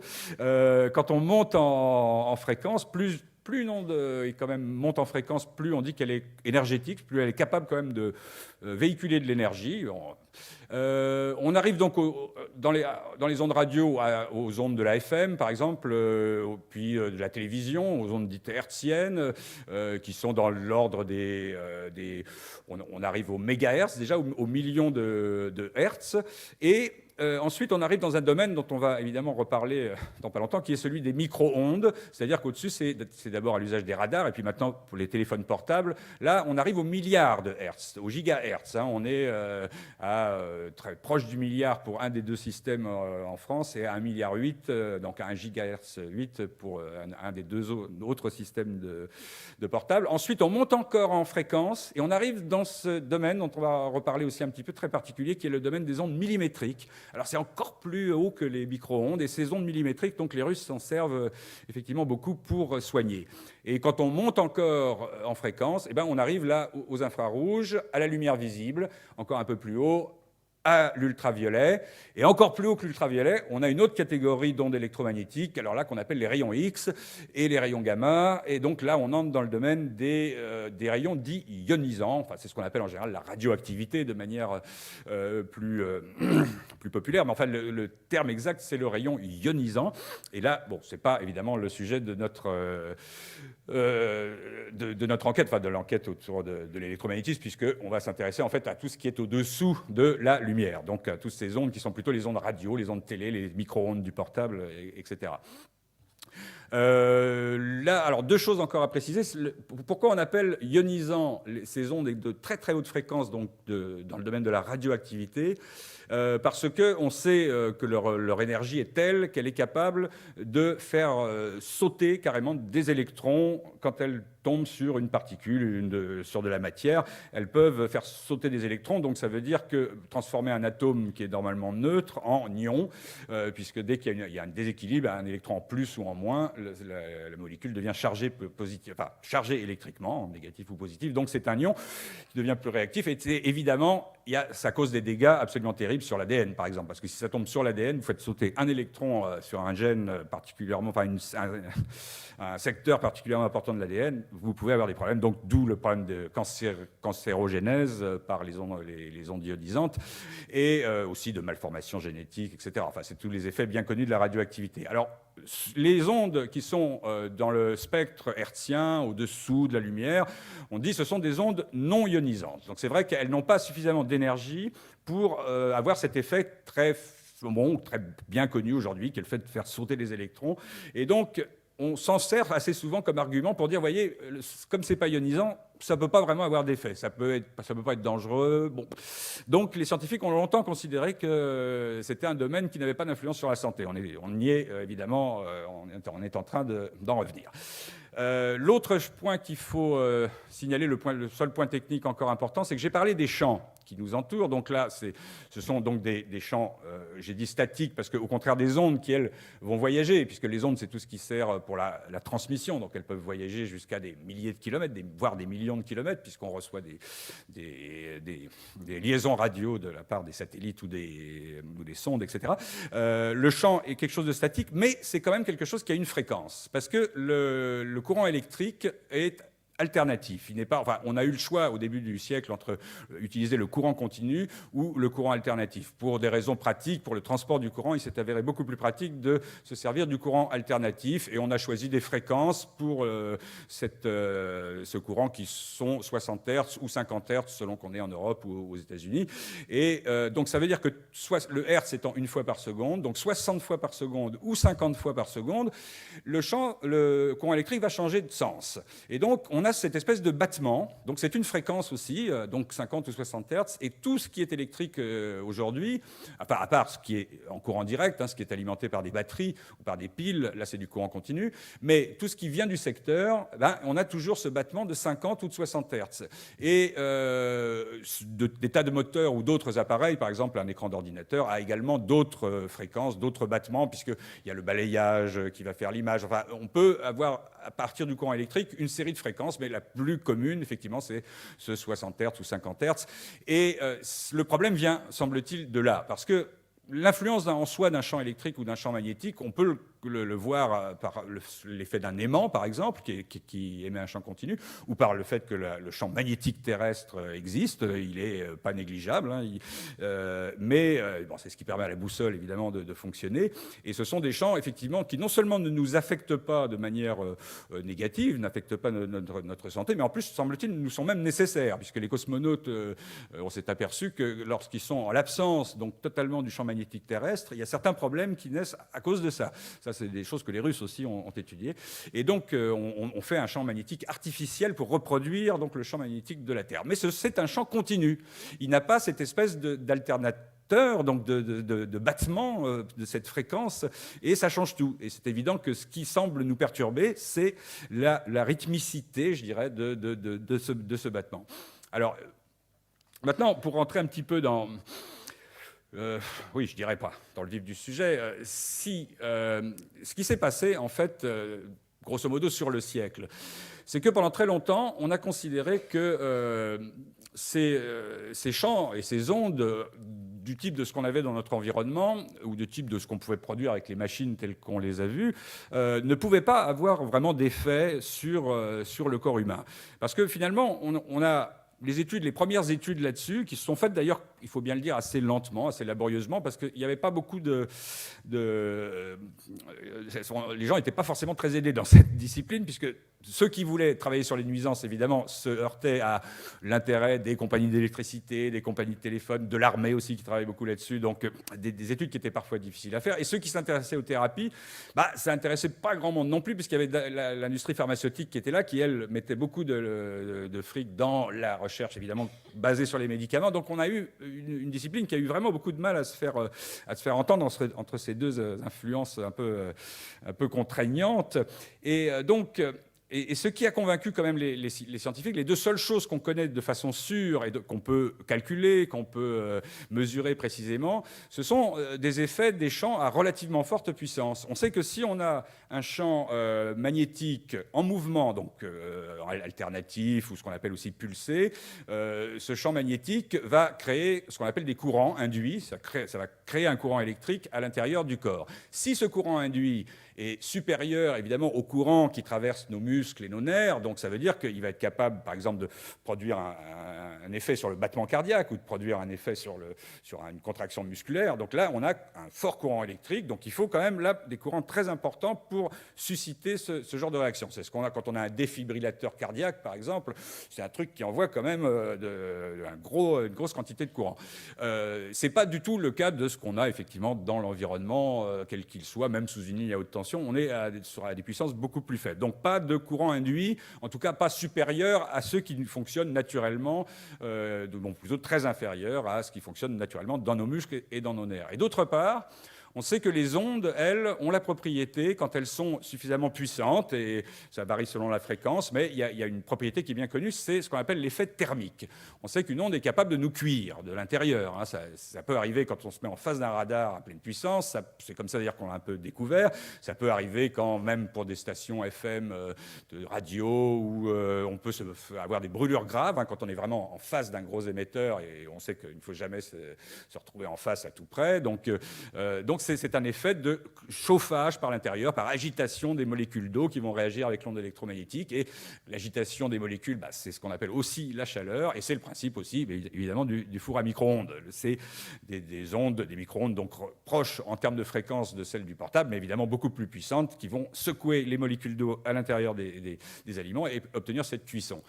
[SPEAKER 1] Quand on monte en fréquence, plus une onde quand même monte en fréquence, plus on dit qu'elle est énergétique, plus elle est capable quand même de véhiculer de l'énergie. On arrive donc dans les ondes radio aux ondes de la FM, par exemple, puis de la télévision, aux ondes dites hertziennes, qui sont dans l'ordre on arrive aux mégahertz, déjà aux millions de hertz, et ensuite, on arrive dans un domaine dont on va évidemment reparler dans pas longtemps, qui est celui des micro-ondes. C'est-à-dire qu'au-dessus, c'est d'abord à l'usage des radars, et puis maintenant, pour les téléphones portables, là, on arrive aux milliards de hertz, aux gigahertz. On est très proche du milliard pour un des deux systèmes en France, et à 1,8 milliard, donc à 1 gigahertz 8 pour un des deux autres systèmes de portables. Ensuite, on monte encore en fréquence, et on arrive dans ce domaine dont on va reparler aussi un petit peu, très particulier, qui est le domaine des ondes millimétriques. Alors c'est encore plus haut que les micro-ondes, et ces ondes millimétriques, donc les Russes s'en servent effectivement beaucoup pour soigner. Et quand on monte encore en fréquence, on arrive là aux infrarouges, à la lumière visible, encore un peu plus haut, à l'ultraviolet, et encore plus haut que l'ultraviolet, on a une autre catégorie d'ondes électromagnétiques, alors là qu'on appelle les rayons X et les rayons gamma, et donc là on entre dans le domaine des rayons dits ionisants, enfin c'est ce qu'on appelle en général la radioactivité de manière plus populaire, mais enfin le terme exact c'est le rayon ionisant, et là, bon, c'est pas évidemment le sujet de notre enquête, enfin de l'enquête autour de l'électromagnétisme, puisqu'on va s'intéresser en fait à tout ce qui est au-dessous de la lumière. Donc toutes ces ondes qui sont plutôt les ondes radio, les ondes télé, les micro-ondes du portable, etc. Là, alors deux choses encore à préciser. Pourquoi on appelle ionisant ces ondes de très très haute fréquence, donc dans le domaine de la radioactivité, parce qu'on sait que leur énergie est telle qu'elle est capable de faire sauter carrément des électrons quand elles tombent sur une particule, sur de la matière. Elles peuvent faire sauter des électrons, donc ça veut dire que transformer un atome qui est normalement neutre en ion, puisque dès qu'il y a un déséquilibre, un électron en plus ou en moins, la molécule devient chargée électriquement, en négatif ou positif, donc c'est un ion qui devient plus réactif, et évidemment, ça cause des dégâts absolument terribles sur l'ADN, par exemple, parce que si ça tombe sur l'ADN, vous faites sauter un électron sur un gène particulièrement, enfin un secteur particulièrement important de l'ADN, vous pouvez avoir des problèmes, donc d'où le problème de cancérogénèse par les ondes ionisantes, et aussi de malformations génétiques, etc. Enfin, c'est tous les effets bien connus de la radioactivité. Alors, les ondes qui sont dans le spectre hertzien, au-dessous de la lumière, on dit que ce sont des ondes non ionisantes. Donc c'est vrai qu'elles n'ont pas suffisamment d'énergie pour avoir cet effet très bien connu aujourd'hui, qui est le fait de faire sauter les électrons. Et donc, on s'en sert assez souvent comme argument pour dire, voyez, comme c'est pas ionisant, ça peut pas vraiment avoir d'effet, ça peut pas être dangereux. Bon. Donc les scientifiques ont longtemps considéré que c'était un domaine qui n'avait pas d'influence sur la santé. On y est évidemment, on est en train d'en revenir. L'autre point qu'il faut signaler, le seul point technique encore important, c'est que j'ai parlé des champs qui nous entourent. Donc là, ce sont donc des champs, j'ai dit statiques, parce qu'au contraire des ondes qui, elles, vont voyager, puisque les ondes, c'est tout ce qui sert pour la transmission. Donc elles peuvent voyager jusqu'à des milliers de kilomètres, voire des millions de kilomètres, puisqu'on reçoit des liaisons radio de la part des satellites ou des sondes, etc. Le champ est quelque chose de statique, mais c'est quand même quelque chose qui a une fréquence, parce que le courant électrique est alternatif. On a eu le choix au début du siècle entre utiliser le courant continu ou le courant alternatif. Pour des raisons pratiques, pour le transport du courant, il s'est avéré beaucoup plus pratique de se servir du courant alternatif, et on a choisi des fréquences pour ce courant qui sont 60 Hz ou 50 Hz selon qu'on est en Europe ou aux États-Unis. Et donc ça veut dire que le Hertz étant 1 fois par seconde, donc 60 fois par seconde ou 50 fois par seconde, le courant électrique va changer de sens. Et donc on a cette espèce de battement, donc c'est une fréquence aussi, donc 50 ou 60 Hz, et tout ce qui est électrique aujourd'hui, à part ce qui est en courant direct, ce qui est alimenté par des batteries ou par des piles, là c'est du courant continu, mais tout ce qui vient du secteur, on a toujours ce battement de 50 ou de 60 Hz. Et des tas de moteurs ou d'autres appareils, par exemple un écran d'ordinateur, a également d'autres fréquences, d'autres battements, puisqu'il y a le balayage qui va faire l'image. Enfin, on peut avoir, à partir du courant électrique, une série de fréquences, mais la plus commune, effectivement, c'est ce 60 Hz ou 50 Hz. Et le problème vient, semble-t-il, de là, parce que l'influence en soi d'un champ électrique ou d'un champ magnétique, on peut le voir par l'effet d'un aimant, par exemple, qui émet un champ continu, ou par le fait que le champ magnétique terrestre existe. Il n'est pas négligeable, mais c'est ce qui permet à la boussole, évidemment, de fonctionner. Et ce sont des champs, effectivement, qui non seulement ne nous affectent pas de manière négative, n'affectent pas notre santé, mais en plus, semble-t-il, nous sont même nécessaires, puisque les cosmonautes, on s'est aperçu que lorsqu'ils sont en l'absence, donc totalement du champ magnétique terrestre, il y a certains problèmes qui naissent à cause de ça. Ça, c'est des choses que les Russes aussi ont étudiées. Et donc, on fait un champ magnétique artificiel pour reproduire donc, le champ magnétique de la Terre. Mais c'est un champ continu. Il n'a pas cette espèce d'alternateur, donc de battement de cette fréquence, et ça change tout. Et c'est évident que ce qui semble nous perturber, c'est la rythmicité, je dirais, de ce battement. Alors, maintenant, pour rentrer un petit peu dans... oui, je dirais pas, dans le vif du sujet. Ce qui s'est passé, en fait, grosso modo, sur le siècle, c'est que pendant très longtemps, on a considéré que ces champs et ces ondes du type de ce qu'on avait dans notre environnement, ou du type de ce qu'on pouvait produire avec les machines telles qu'on les a vues, ne pouvaient pas avoir vraiment d'effet sur le corps humain. Parce que finalement, on a... Les premières études là-dessus, qui se sont faites d'ailleurs, il faut bien le dire, assez lentement, assez laborieusement, parce qu'il n'y avait pas beaucoup les gens n'étaient pas forcément très aidés dans cette discipline, puisque ceux qui voulaient travailler sur les nuisances, évidemment, se heurtaient à l'intérêt des compagnies d'électricité, des compagnies de téléphone, de l'armée aussi, qui travaillait beaucoup là-dessus, donc des études qui étaient parfois difficiles à faire. Et ceux qui s'intéressaient aux thérapies, ça n'intéressait pas grand monde non plus, puisqu'il y avait l'industrie pharmaceutique qui était là, qui, elle, mettait beaucoup de fric dans la recherche, évidemment, basée sur les médicaments. Donc on a eu une discipline qui a eu vraiment beaucoup de mal à se faire entendre entre ces deux influences un peu contraignantes. Et donc... Et ce qui a convaincu quand même les scientifiques, les deux seules choses qu'on connaît de façon sûre et qu'on peut calculer, qu'on peut mesurer précisément, ce sont des effets des champs à relativement forte puissance. On sait que si on a un champ magnétique en mouvement, donc alternatif ou ce qu'on appelle aussi pulsé, ce champ magnétique va créer ce qu'on appelle des courants induits. Ça va créer un courant électrique à l'intérieur du corps. Si ce courant induit est supérieur évidemment au courant qui traverse nos muscles et nos nerfs, donc ça veut dire qu'il va être capable par exemple de produire un effet sur le battement cardiaque ou de produire un effet sur une contraction musculaire. Donc là on a un fort courant électrique, donc il faut quand même là des courants très importants pour susciter ce genre de réaction. C'est ce qu'on a quand on a un défibrillateur cardiaque par exemple, c'est un truc qui envoie quand même une grosse quantité de courant. C'est pas du tout le cas de ce qu'on a effectivement dans l'environnement, quel qu'il soit, même sous une ligne à haute tension, on est à des puissances beaucoup plus faibles. Donc pas de courant induit, en tout cas pas supérieur à ceux qui fonctionnent naturellement, donc plutôt très inférieur à ce qui fonctionne naturellement dans nos muscles et dans nos nerfs. Et d'autre part, On sait que les ondes, elles, ont la propriété, quand elles sont suffisamment puissantes, et ça varie selon la fréquence, mais il y a une propriété qui est bien connue, c'est ce qu'on appelle l'effet thermique. On sait qu'une onde est capable de nous cuire de l'intérieur. Hein. Ça peut arriver quand on se met en face d'un radar à pleine puissance, c'est comme ça d'ailleurs qu'on l'a un peu découvert. Ça peut arriver quand même pour des stations FM de radio où on peut avoir des brûlures graves, hein, quand on est vraiment en face d'un gros émetteur, et on sait qu'il ne faut jamais se retrouver en face à tout près. Donc c'est un effet de chauffage par l'intérieur, par agitation des molécules d'eau qui vont réagir avec l'onde électromagnétique. Et l'agitation des molécules, c'est ce qu'on appelle aussi la chaleur, et c'est le principe aussi, évidemment, du four à micro-ondes. C'est des ondes, des micro-ondes, donc proches en termes de fréquence de celles du portable, mais évidemment beaucoup plus puissantes, qui vont secouer les molécules d'eau à l'intérieur des aliments et obtenir cette cuisson.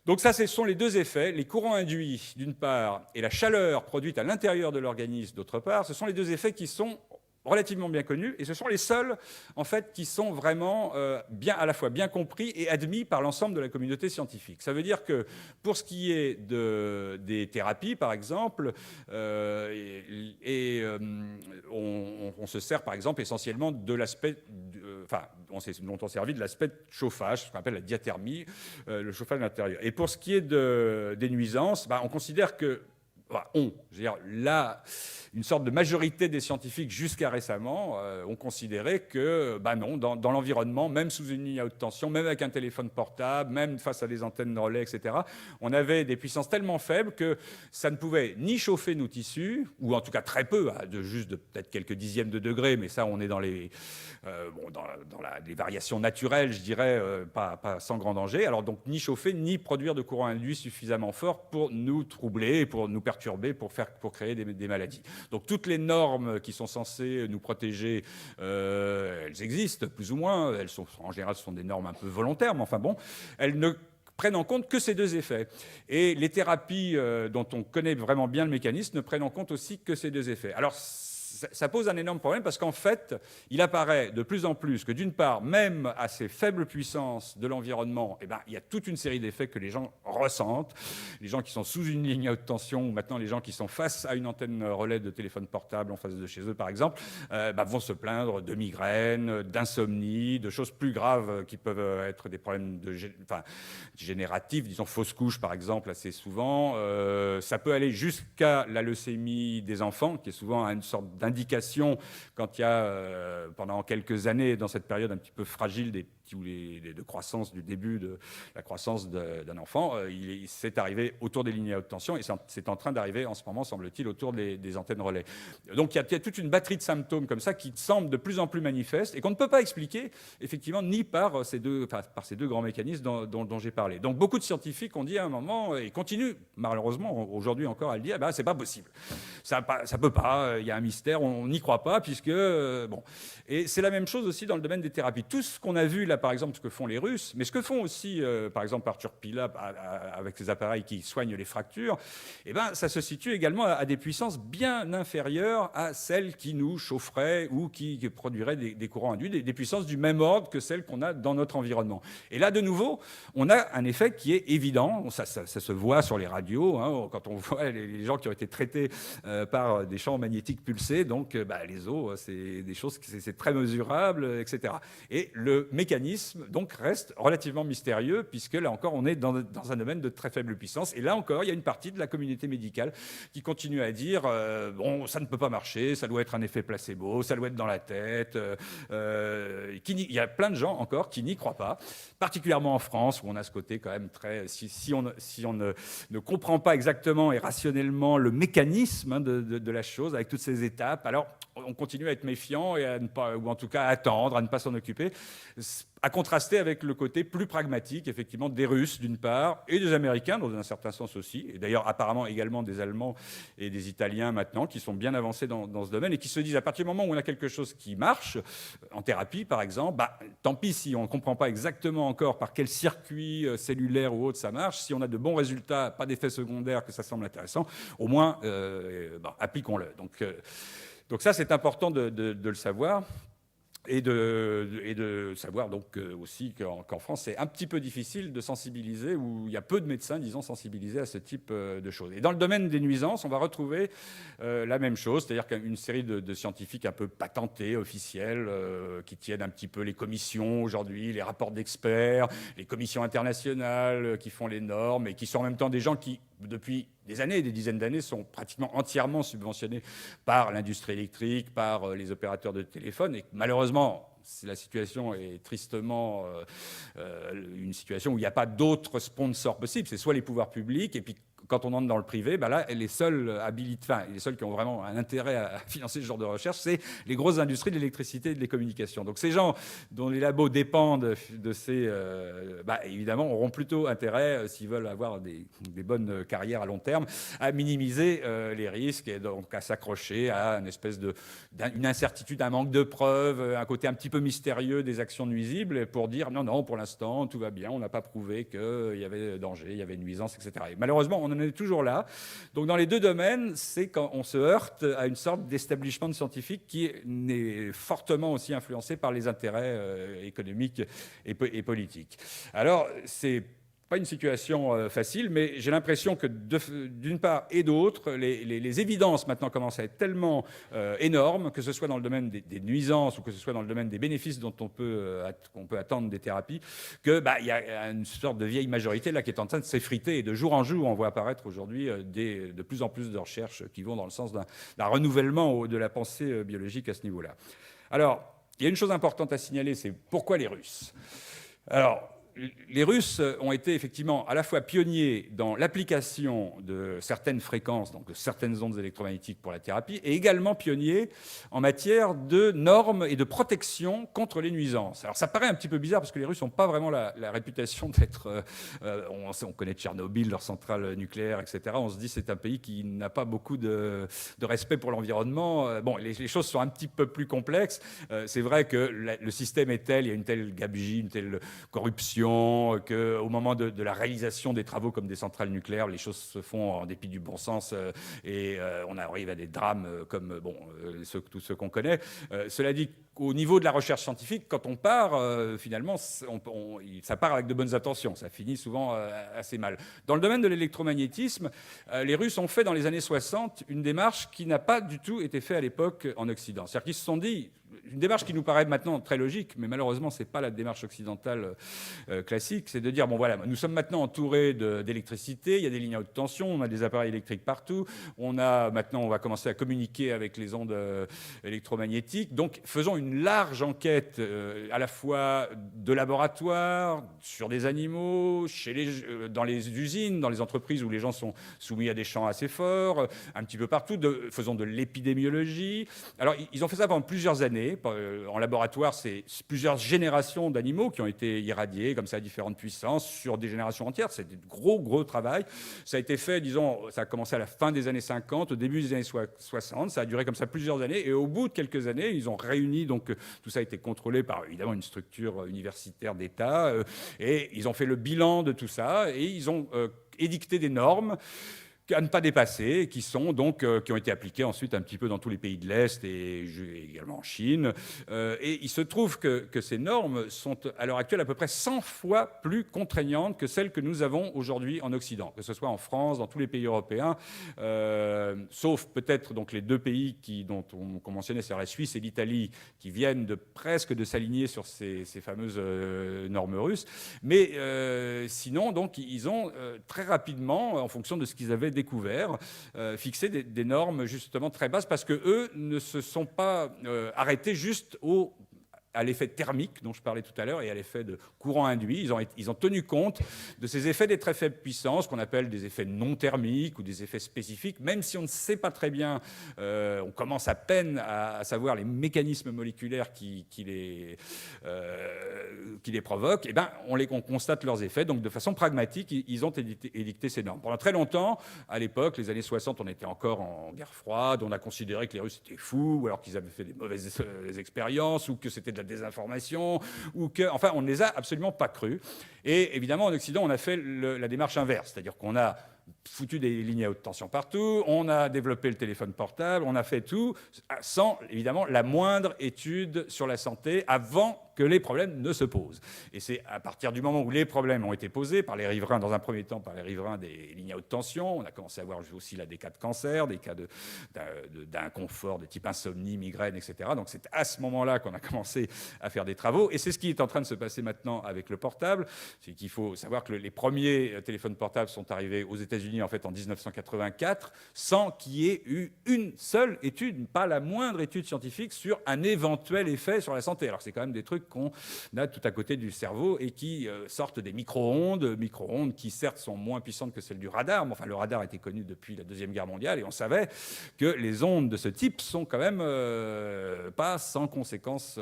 [SPEAKER 1] Donc ça, ce sont les deux effets, les courants induits d'une part et la chaleur produite à l'intérieur de l'organisme d'autre part. Ce sont les deux effets qui sont relativement bien connus, et ce sont les seuls en fait qui sont vraiment à la fois bien compris et admis par l'ensemble de la communauté scientifique. Ça veut dire que pour ce qui est des thérapies, par exemple, on se sert par exemple essentiellement de l'aspect, dont on servi de l'aspect chauffage, ce qu'on appelle la diathermie, le chauffage de l'intérieur. Et pour ce qui est des nuisances, on considère que une sorte de majorité des scientifiques jusqu'à récemment ont considéré que non, dans l'environnement, même sous une ligne à haute tension, même avec un téléphone portable, même face à des antennes relais, etc., on avait des puissances tellement faibles que ça ne pouvait ni chauffer nos tissus, ou en tout cas très peu, juste de peut-être quelques dixièmes de degrés, mais ça on est dans les variations naturelles, je dirais, pas sans grand danger. Alors donc ni chauffer, ni produire de courant induit suffisamment fort pour nous troubler, pour nous perturber, pour créer des maladies. Donc toutes les normes qui sont censées nous protéger, elles existent plus ou moins. En général, ce sont des normes un peu volontaires, mais enfin bon, elles ne prennent en compte que ces deux effets. Et les thérapies dont on connaît vraiment bien le mécanisme ne prennent en compte aussi que ces deux effets. Alors ça pose un énorme problème parce qu'en fait, il apparaît de plus en plus que d'une part, même à ces faibles puissances de l'environnement, il y a toute une série d'effets que les gens ressentent. Les gens qui sont sous une ligne à haute tension, ou maintenant les gens qui sont face à une antenne relais de téléphone portable en face de chez eux, par exemple, vont se plaindre de migraines, d'insomnie, de choses plus graves qui peuvent être des problèmes génératifs, disons fausse couche par exemple, assez souvent. Ça peut aller jusqu'à la leucémie des enfants, qui est souvent une sorte d'indication quand il y a, pendant quelques années, dans cette période un petit peu fragile de croissance, du début de la croissance d'un enfant, c'est arrivé autour des lignes à haute tension, et c'est en train d'arriver en ce moment, semble-t-il, autour des antennes relais. Donc il y a toute une batterie de symptômes comme ça qui semblent de plus en plus manifestes et qu'on ne peut pas expliquer, effectivement, ni par ces deux grands mécanismes dont j'ai parlé. Donc beaucoup de scientifiques ont dit à un moment, et continuent malheureusement aujourd'hui encore à le dire, c'est pas possible. Ça peut pas, il y a un mystère, on n'y croit pas, puisque... Et c'est la même chose aussi dans le domaine des thérapies. Tout ce qu'on a vu là, par exemple, ce que font les Russes, mais ce que font aussi, par exemple, Arthur Pila avec ses appareils qui soignent les fractures, ça se situe également à des puissances bien inférieures à celles qui nous chaufferaient ou qui produiraient des courants induits, des puissances du même ordre que celles qu'on a dans notre environnement. Et là, de nouveau, on a un effet qui est évident. Ça se voit sur les radios, hein, quand on voit les gens qui ont été traités par des champs magnétiques pulsés. Donc, les os, c'est des choses, c'est très mesurable, etc. Et le mécanisme donc reste relativement mystérieux, puisque là encore on est dans un domaine de très faible puissance, et là encore il y a une partie de la communauté médicale qui continue à dire ça ne peut pas marcher, ça doit être un effet placebo, ça doit être dans la tête. Il y a plein de gens encore qui n'y croient pas, particulièrement en France où on a ce côté quand même très, si on ne comprend pas exactement et rationnellement le mécanisme de la chose avec toutes ces étapes, alors on continue à être méfiant et à ne pas, ou en tout cas à attendre, à ne pas s'en occuper, à contraster avec le côté plus pragmatique, effectivement, des Russes, d'une part, et des Américains, dans un certain sens aussi, et d'ailleurs apparemment également des Allemands et des Italiens maintenant, qui sont bien avancés dans ce domaine, et qui se disent, à partir du moment où on a quelque chose qui marche, en thérapie par exemple, tant pis si on ne comprend pas exactement encore par quel circuit cellulaire ou autre ça marche, si on a de bons résultats, pas d'effets secondaires, que ça semble intéressant, au moins, appliquons-le. Donc ça, c'est important de le savoir. Et de savoir donc aussi qu'en France, c'est un petit peu difficile de sensibiliser, ou il y a peu de médecins, disons, sensibilisés à ce type de choses. Et dans le domaine des nuisances, on va retrouver la même chose, c'est-à-dire qu'une série de scientifiques un peu patentés, officiels, qui tiennent un petit peu les commissions aujourd'hui, les rapports d'experts, les commissions internationales qui font les normes, et qui sont en même temps des gens qui, depuis des années, des dizaines d'années, sont pratiquement entièrement subventionnés par l'industrie électrique, par les opérateurs de téléphone. Et malheureusement, la situation est tristement une situation où il n'y a pas d'autres sponsors possibles. C'est soit les pouvoirs publics, et puis quand on entre dans le privé, ben là, les seuls qui ont vraiment un intérêt à financer ce genre de recherche, c'est les grosses industries de l'électricité et des communications. Donc ces gens dont les labos dépendent de ces... évidemment, auront plutôt intérêt, s'ils veulent avoir des bonnes carrières à long terme, à minimiser les risques, et donc à s'accrocher à une espèce une incertitude, un manque de preuves, un côté un petit peu mystérieux des actions nuisibles, pour dire non, pour l'instant, tout va bien, on n'a pas prouvé qu'il y avait danger, il y avait nuisance, etc. Et malheureusement, on en est toujours là. Donc dans les deux domaines, c'est quand on se heurte à une sorte d'establishment scientifique qui est fortement aussi influencé par les intérêts économiques et politiques. Alors, c'est pas une situation facile, mais j'ai l'impression que d'une part et d'autre, les évidences maintenant commencent à être tellement énormes, que ce soit dans le domaine des nuisances ou que ce soit dans le domaine des bénéfices qu'on peut attendre des thérapies, que il y a une sorte de vieille majorité là qui est en train de s'effriter, et de jour en jour, on voit apparaître aujourd'hui de plus en plus de recherches qui vont dans le sens d'un renouvellement de la pensée biologique à ce niveau-là. Alors, il y a une chose importante à signaler, c'est pourquoi les Russes. Alors, les Russes ont été effectivement à la fois pionniers dans l'application de certaines fréquences, donc de certaines ondes électromagnétiques pour la thérapie, et également pionniers en matière de normes et de protection contre les nuisances. Alors ça paraît un petit peu bizarre parce que les Russes n'ont pas vraiment la réputation d'être... on connaît Tchernobyl, leur centrale nucléaire, etc. On se dit c'est un pays qui n'a pas beaucoup de respect pour l'environnement. Bon, les choses sont un petit peu plus complexes. C'est vrai que le système est tel, il y a une telle gabegie, une telle corruption, qu'au moment de la réalisation des travaux comme des centrales nucléaires, les choses se font en dépit du bon sens, et on arrive à des drames comme tous ceux qu'on connaît. Cela dit, au niveau de la recherche scientifique, quand on part, finalement, ça part avec de bonnes intentions. Ça finit souvent assez mal. Dans le domaine de l'électromagnétisme, les Russes ont fait dans les années 60 une démarche qui n'a pas du tout été faite à l'époque en Occident. C'est-à-dire qu'ils se sont dit... Une démarche qui nous paraît maintenant très logique, mais malheureusement, ce n'est pas la démarche occidentale classique, c'est de dire, bon voilà, nous sommes maintenant entourés d'électricité, il y a des lignes à haute tension, on a des appareils électriques partout, on va commencer à communiquer avec les ondes électromagnétiques, donc faisons une large enquête à la fois de laboratoire, sur des animaux, dans les usines, dans les entreprises où les gens sont soumis à des champs assez forts, un petit peu partout, faisons de l'épidémiologie. Alors, ils ont fait ça pendant plusieurs années. En laboratoire, c'est plusieurs générations d'animaux qui ont été irradiés comme ça à différentes puissances sur des générations entières. C'est du gros travail. Ça a été fait, disons, ça a commencé à la fin des années 50, au début des années 60. Ça a duré comme ça plusieurs années. Et au bout de quelques années, ils ont réuni, donc tout ça a été contrôlé par évidemment une structure universitaire d'État. Et ils ont fait le bilan de tout ça et ils ont édicté des normes à ne pas dépasser, qui ont été appliqués ensuite un petit peu dans tous les pays de l'Est et également en Chine. Et il se trouve que ces normes sont à l'heure actuelle à peu près 100 fois plus contraignantes que celles que nous avons aujourd'hui en Occident, que ce soit en France, dans tous les pays européens, sauf peut-être donc les deux pays qu'on mentionnait, c'est la Suisse et l'Italie, qui viennent presque de s'aligner sur ces fameuses normes russes. Mais sinon, donc, ils ont très rapidement, en fonction de ce qu'ils avaient découvert, fixer des normes justement très basses, parce qu'eux ne se sont pas arrêtés juste à l'effet thermique dont je parlais tout à l'heure et à l'effet de courant induit. Ils ont tenu compte de ces effets des très faibles puissances qu'on appelle des effets non thermiques ou des effets spécifiques, même si on ne sait pas très bien, on commence à peine à savoir les mécanismes moléculaires qui les provoquent, et on constate leurs effets. Donc de façon pragmatique, ils ont édicté ces normes. Pendant très longtemps, à l'époque, les années 60, on était encore en guerre froide, on a considéré que les Russes étaient fous, ou alors qu'ils avaient fait des mauvaises expériences, ou que c'était de la désinformation, enfin, on ne les a absolument pas crus. Et évidemment, en Occident, on a fait la démarche inverse, c'est-à-dire qu'on a foutu des lignes à haute tension partout, on a développé le téléphone portable, on a fait tout, sans évidemment la moindre étude sur la santé avant que les problèmes ne se posent. Et c'est à partir du moment où les problèmes ont été posés par les riverains, dans un premier temps par les riverains des lignes à haute tension, on a commencé à voir aussi là des cas de cancer, des cas d'inconfort de type insomnie, migraine, etc. Donc c'est à ce moment-là qu'on a commencé à faire des travaux. Et c'est ce qui est en train de se passer maintenant avec le portable. C'est qu'il faut savoir que les premiers téléphones portables sont arrivés aux États-Unis en fait en 1984, sans qu'il y ait eu une seule étude, pas la moindre étude scientifique sur un éventuel effet sur la santé. Alors c'est quand même des trucs qu'on a tout à côté du cerveau et qui sortent des micro-ondes qui certes sont moins puissantes que celles du radar, mais enfin le radar était connu depuis la Deuxième Guerre mondiale et on savait que les ondes de ce type sont quand même pas sans conséquences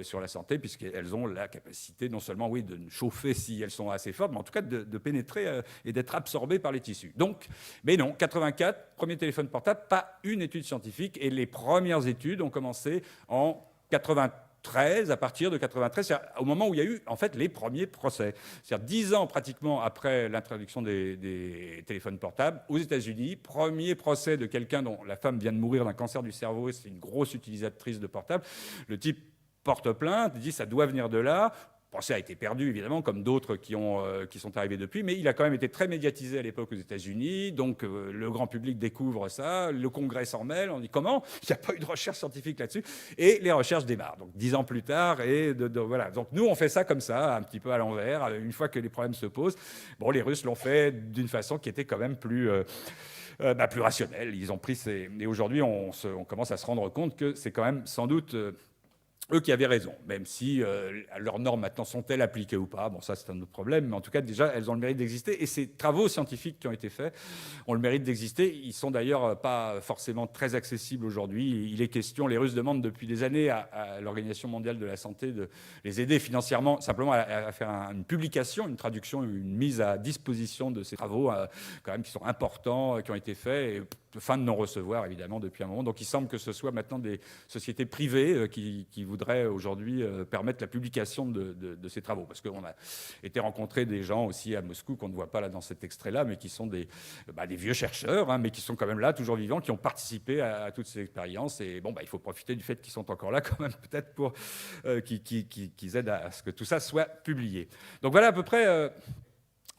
[SPEAKER 1] sur la santé, puisqu'elles ont la capacité non seulement oui, de chauffer si elles sont assez fortes, mais en tout cas de pénétrer et d'être absorbées par les tissus. Donc, mais non, 84, premier téléphone portable, pas une étude scientifique, et les premières études ont commencé en 93, à partir de 93, au moment où il y a eu en fait les premiers procès. C'est-à-dire 10 ans pratiquement après l'introduction des téléphones portables, aux États-Unis, premier procès de quelqu'un dont la femme vient de mourir d'un cancer du cerveau, et c'est une grosse utilisatrice de portable. Le type porte plainte, dit ça doit venir de là. Le procès a été perdu, évidemment, comme d'autres qui sont arrivés depuis, mais il a quand même été très médiatisé à l'époque aux États-Unis. Donc, le grand public découvre ça, le Congrès s'en mêle, on dit comment ? Il n'y a pas eu de recherche scientifique là-dessus. Et les recherches démarrent. Donc, 10 ans plus tard, voilà. Donc, nous, on fait ça comme ça, un petit peu à l'envers, une fois que les problèmes se posent. Bon, les Russes l'ont fait d'une façon qui était quand même plus rationnelle. Ils ont pris Et aujourd'hui, on commence à se rendre compte que c'est quand même sans doute eux qui avaient raison, même si leurs normes maintenant sont-elles appliquées ou pas. Bon, ça c'est un autre problème, mais en tout cas déjà elles ont le mérite d'exister. Et ces travaux scientifiques qui ont été faits ont le mérite d'exister. Ils sont d'ailleurs pas forcément très accessibles aujourd'hui. Il est question, les Russes demandent depuis des années à l'Organisation mondiale de la santé de les aider financièrement, simplement à faire une publication, une traduction, une mise à disposition de ces travaux quand même qui sont importants, qui ont été faits. Et, fin de non-recevoir, évidemment, depuis un moment. Donc il semble que ce soit maintenant des sociétés privées qui voudraient aujourd'hui permettre la publication de ces travaux. Parce qu'on a été rencontrer des gens aussi à Moscou, qu'on ne voit pas là dans cet extrait-là, mais qui sont des vieux chercheurs, hein, mais qui sont quand même là, toujours vivants, qui ont participé à toutes ces expériences. Et bon, il faut profiter du fait qu'ils sont encore là, quand même, peut-être, pour qu'ils aident à ce que tout ça soit publié. Donc voilà à peu près...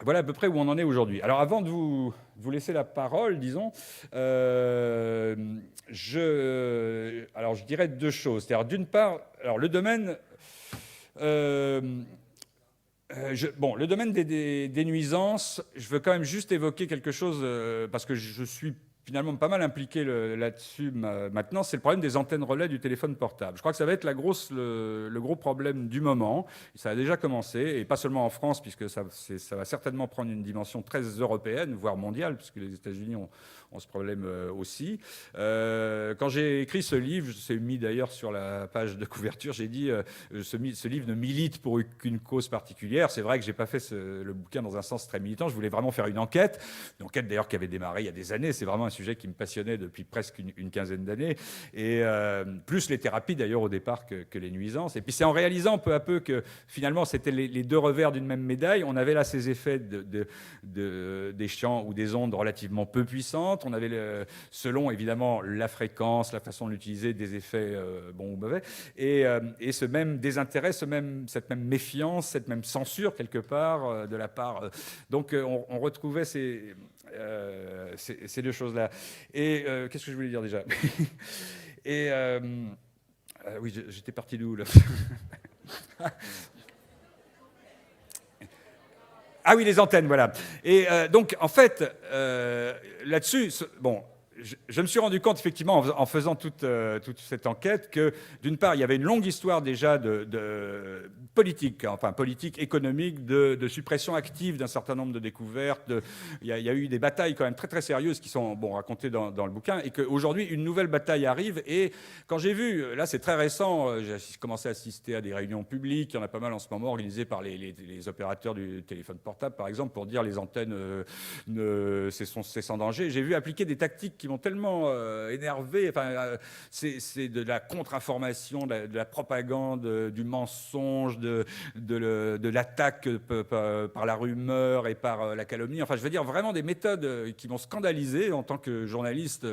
[SPEAKER 1] Voilà à peu près où on en est aujourd'hui. Alors avant de vous laisser la parole, disons, je dirais deux choses. C'est-à-dire d'une part, alors le domaine, le domaine des nuisances, je veux quand même juste évoquer quelque chose parce que je suis finalement pas mal impliqué là-dessus maintenant, c'est le problème des antennes relais du téléphone portable. Je crois que ça va être le gros problème du moment. Ça a déjà commencé, et pas seulement en France, puisque ça va certainement prendre une dimension très européenne, voire mondiale, puisque les États-Unis ont ce problème aussi. Quand j'ai écrit ce livre, je l'ai mis d'ailleurs sur la page de couverture, j'ai dit ce livre ne milite pour aucune cause particulière. C'est vrai que j'ai pas fait le bouquin dans un sens très militant. Je voulais vraiment faire une enquête d'ailleurs qui avait démarré il y a des années. C'est vraiment un sujet qui me passionnait depuis presque une quinzaine d'années, et plus les thérapies d'ailleurs au départ que les nuisances. Et puis c'est en réalisant peu à peu que finalement c'était les deux revers d'une même médaille. On avait là ces effets des champs ou des ondes relativement peu puissantes. On avait, selon évidemment la fréquence, la façon de l'utiliser, des effets bons ou mauvais, et ce même désintérêt, cette même méfiance, cette même censure quelque part de la part. Donc on retrouvait ces deux choses-là. Et qu'est-ce que je voulais dire déjà? Et oui, j'étais parti d'où là? Ah oui, les antennes, voilà. Et donc, en fait, là-dessus, bon, je me suis rendu compte, effectivement, en faisant toute cette enquête, que, d'une part, il y avait une longue histoire déjà de politique, enfin politique, économique, de suppression active d'un certain nombre de découvertes. Il y a eu des batailles quand même très, très sérieuses qui sont racontées dans le bouquin, et qu'aujourd'hui, une nouvelle bataille arrive. Et quand j'ai vu, là, c'est très récent, j'ai commencé à assister à des réunions publiques, il y en a pas mal en ce moment, organisées par les opérateurs du téléphone portable, par exemple, pour dire les antennes, c'est sans danger. J'ai vu appliquer des tactiques qui m'ont tellement énervé. Enfin, c'est de la contre-information, de la propagande, du mensonge, de l'attaque par la rumeur et par la calomnie. Enfin, je veux dire, vraiment des méthodes qui m'ont scandalisé en tant que journaliste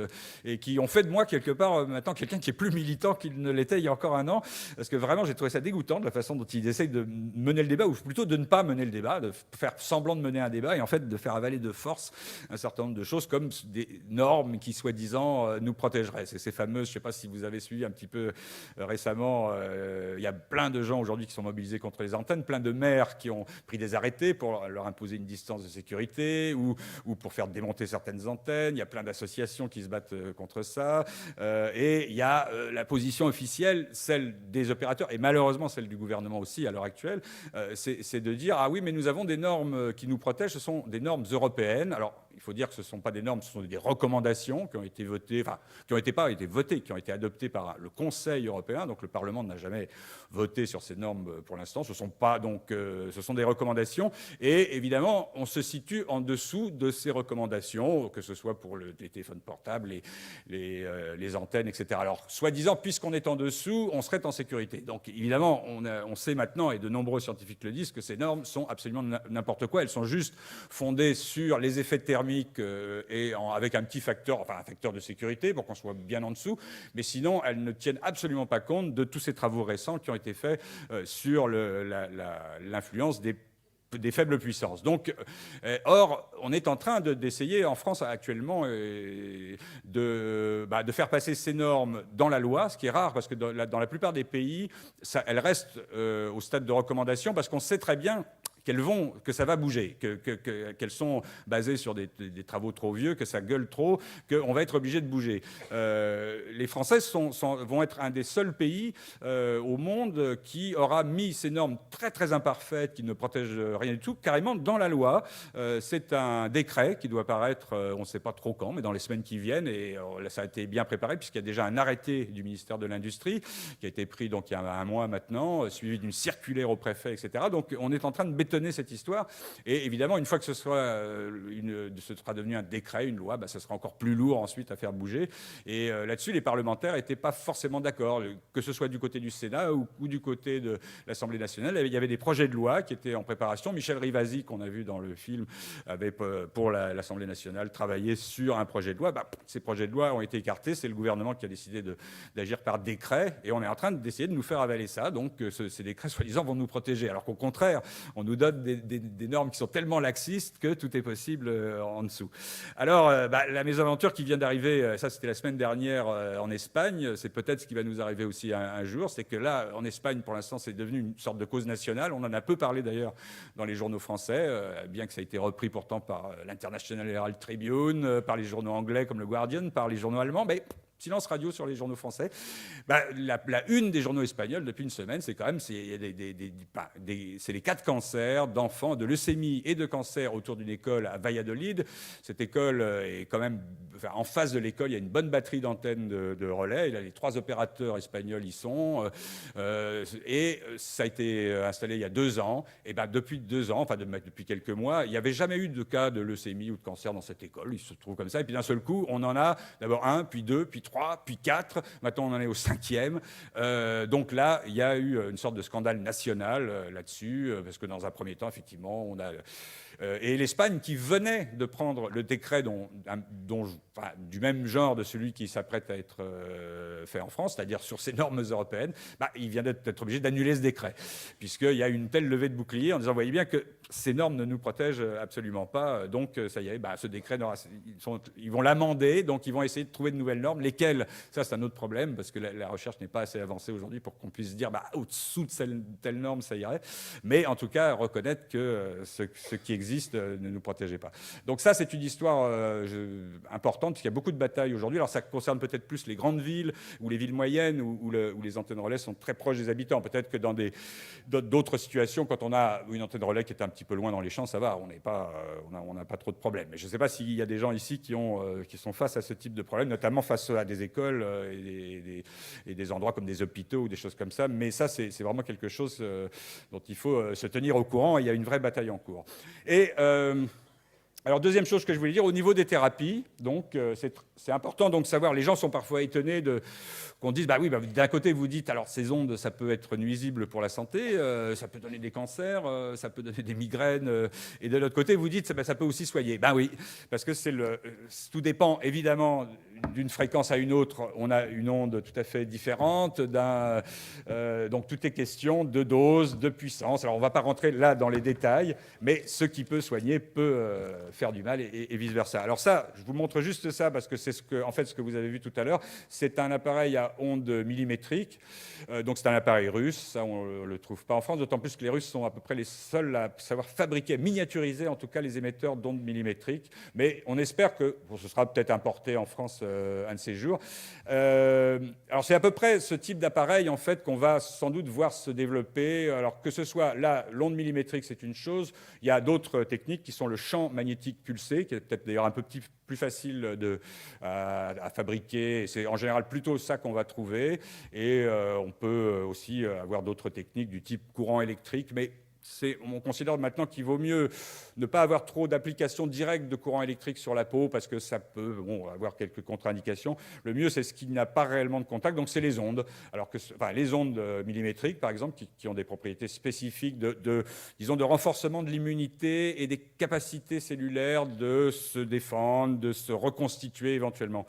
[SPEAKER 1] et qui ont fait de moi, quelque part, maintenant, quelqu'un qui est plus militant qu'il ne l'était il y a encore un an. Parce que vraiment, j'ai trouvé ça dégoûtant de la façon dont ils essayent de mener le débat, ou plutôt de ne pas mener le débat, de faire semblant de mener un débat et en fait de faire avaler de force un certain nombre de choses comme des normes qui, soi-disant, nous protégeraient. C'est ces fameuses, je ne sais pas si vous avez suivi un petit peu récemment, il y a plein de gens aujourd'hui qui sont mobilisés contre les antennes, plein de maires qui ont pris des arrêtés pour leur imposer une distance de sécurité ou pour faire démonter certaines antennes. Il y a plein d'associations qui se battent contre ça. Et il y a la position officielle, celle des opérateurs, et malheureusement celle du gouvernement aussi à l'heure actuelle, c'est de dire « Ah oui, mais nous avons des normes qui nous protègent, ce sont des normes européennes. » Alors, il faut dire que ce ne sont pas des normes, ce sont des recommandations qui ont été votées, enfin, qui ont été adoptées par le Conseil européen. Donc, le Parlement n'a jamais voté sur ces normes pour l'instant. Ce sont des recommandations. Et évidemment, on se situe en dessous de ces recommandations, que ce soit pour les téléphones portables, les antennes, etc. Alors, soi-disant, puisqu'on est en dessous, on serait en sécurité. Donc, évidemment, on sait maintenant, et de nombreux scientifiques le disent, que ces normes sont absolument n'importe quoi. Elles sont juste fondées sur les effets thermiques et avec un petit facteur, enfin un facteur de sécurité pour qu'on soit bien en dessous. Mais sinon, elles ne tiennent absolument pas compte de tous ces travaux récents qui ont été faits sur l'influence des faibles puissances. Donc, or, on est en train d'essayer en France actuellement de faire passer ces normes dans la loi, ce qui est rare parce que dans la plupart des pays, elles restent au stade de recommandation parce qu'on sait très bien que ça va bouger, qu'elles sont basées sur des travaux trop vieux, que ça gueule trop, qu'on va être obligé de bouger. Les Français vont être un des seuls pays au monde qui aura mis ces normes très très imparfaites, qui ne protègent rien du tout, carrément dans la loi. C'est un décret qui doit paraître, on ne sait pas trop quand, mais dans les semaines qui viennent, et ça a été bien préparé puisqu'il y a déjà un arrêté du ministère de l'Industrie qui a été pris donc, il y a un mois maintenant, suivi d'une circulaire au préfet, etc. Donc on est en train de bétonner cette histoire. Et évidemment, une fois que ce sera devenu un décret, une loi, ce sera encore plus lourd ensuite à faire bouger. Et là-dessus, les parlementaires n'étaient pas forcément d'accord, que ce soit du côté du Sénat ou du côté de l'Assemblée nationale. Il y avait des projets de loi qui étaient en préparation. Michel Rivasi, qu'on a vu dans le film, avait pour l'Assemblée nationale travaillé sur un projet de loi. Ces projets de loi ont été écartés. C'est le gouvernement qui a décidé d'agir par décret. Et on est en train d'essayer de nous faire avaler ça. Donc ces décrets, soi-disant, vont nous protéger. Alors qu'au contraire, on nous donne des normes qui sont tellement laxistes que tout est possible en dessous. Alors, la mésaventure qui vient d'arriver, ça c'était la semaine dernière en Espagne, c'est peut-être ce qui va nous arriver aussi un jour, c'est que là, en Espagne, pour l'instant, c'est devenu une sorte de cause nationale. On en a peu parlé d'ailleurs dans les journaux français, bien que ça ait été repris pourtant par l'International Herald Tribune, par les journaux anglais comme le Guardian, par les journaux allemands, mais silence radio sur les journaux français. La une des journaux espagnols depuis une semaine, c'est quand même c'est les 4 cancers d'enfants de leucémie et de cancer autour d'une école à Valladolid. Cette école est quand même, en face de l'école, il y a une bonne batterie d'antennes de relais. Et là, les 3 opérateurs espagnols y sont. Et ça a été installé il y a 2 ans. Et depuis 2 ans, depuis quelques mois, il n'y avait jamais eu de cas de leucémie ou de cancer dans cette école. Il se trouve comme ça. Et puis d'un seul coup, on en a d'abord 1, puis 2, puis 3, puis 4. Maintenant, on en est au 5e. Donc là, il y a eu une sorte de scandale national là-dessus, parce que dans un premier temps, effectivement, on a... et l'Espagne, qui venait de prendre le décret du même genre de celui qui s'apprête à être fait en France, c'est-à-dire sur ces normes européennes, il vient d'être obligé d'annuler ce décret, puisqu'il y a une telle levée de bouclier en disant, vous voyez bien que ces normes ne nous protègent absolument pas, donc ça y est, ce décret, ils vont l'amender, donc ils vont essayer de trouver de nouvelles normes, lesquelles, ça c'est un autre problème, parce que la recherche n'est pas assez avancée aujourd'hui pour qu'on puisse dire, au-dessous de telle norme, ça irait, mais en tout cas, reconnaître que ce qui existe ne nous protégeait pas. Donc ça, c'est une histoire importante, puisqu'il y a beaucoup de batailles aujourd'hui. Alors ça concerne peut-être plus les grandes villes ou les villes moyennes où les antennes relais sont très proches des habitants. Peut-être que dans d'autres situations, quand on a une antenne relais qui est un petit peu loin dans les champs, ça va, on n'a pas trop de problèmes. Mais je ne sais pas s'il y a des gens ici qui sont face à ce type de problème, notamment face à des écoles et des endroits comme des hôpitaux ou des choses comme ça. Mais ça, c'est vraiment quelque chose dont il faut se tenir au courant. Il y a une vraie bataille en cours. Et Alors, deuxième chose que je voulais dire, au niveau des thérapies, donc c'est important donc de savoir, les gens sont parfois étonnés qu'on dise, bah oui, bah, d'un côté vous dites, alors ces ondes, ça peut être nuisible pour la santé, ça peut donner des cancers, ça peut donner des migraines, et de l'autre côté vous dites, bah, ça peut aussi soigner. Ben oui, parce que tout dépend évidemment d'une fréquence à une autre, on a une onde tout à fait différente, donc tout est question de dose, de puissance. Alors on ne va pas rentrer là dans les détails, mais ce qui peut soigner peut faire du mal et vice-versa. Alors ça, je vous montre juste ça parce que c'est ce que vous avez vu tout à l'heure. C'est un appareil à ondes millimétriques, donc c'est un appareil russe, ça on ne le trouve pas en France, d'autant plus que les Russes sont à peu près les seuls à savoir fabriquer, miniaturiser en tout cas les émetteurs d'ondes millimétriques, mais on espère que ce sera peut-être importé en France un de ces jours. Alors c'est à peu près ce type d'appareil en fait qu'on va sans doute voir se développer, alors que ce soit là, l'onde millimétrique c'est une chose, il y a d'autres techniques qui sont le champ magnétique pulsé, qui est peut-être d'ailleurs un peu plus facile à fabriquer, c'est en général plutôt ça qu'on va trouver, et on peut aussi avoir d'autres techniques du type courant électrique, mais on considère maintenant qu'il vaut mieux ne pas avoir trop d'applications directes de courant électrique sur la peau parce que ça peut avoir quelques contre-indications. Le mieux, c'est ce qui n'a pas réellement de contact, donc c'est les ondes. Alors que, les ondes millimétriques, par exemple, qui ont des propriétés spécifiques disons, de renforcement de l'immunité et des capacités cellulaires de se défendre, de se reconstituer éventuellement.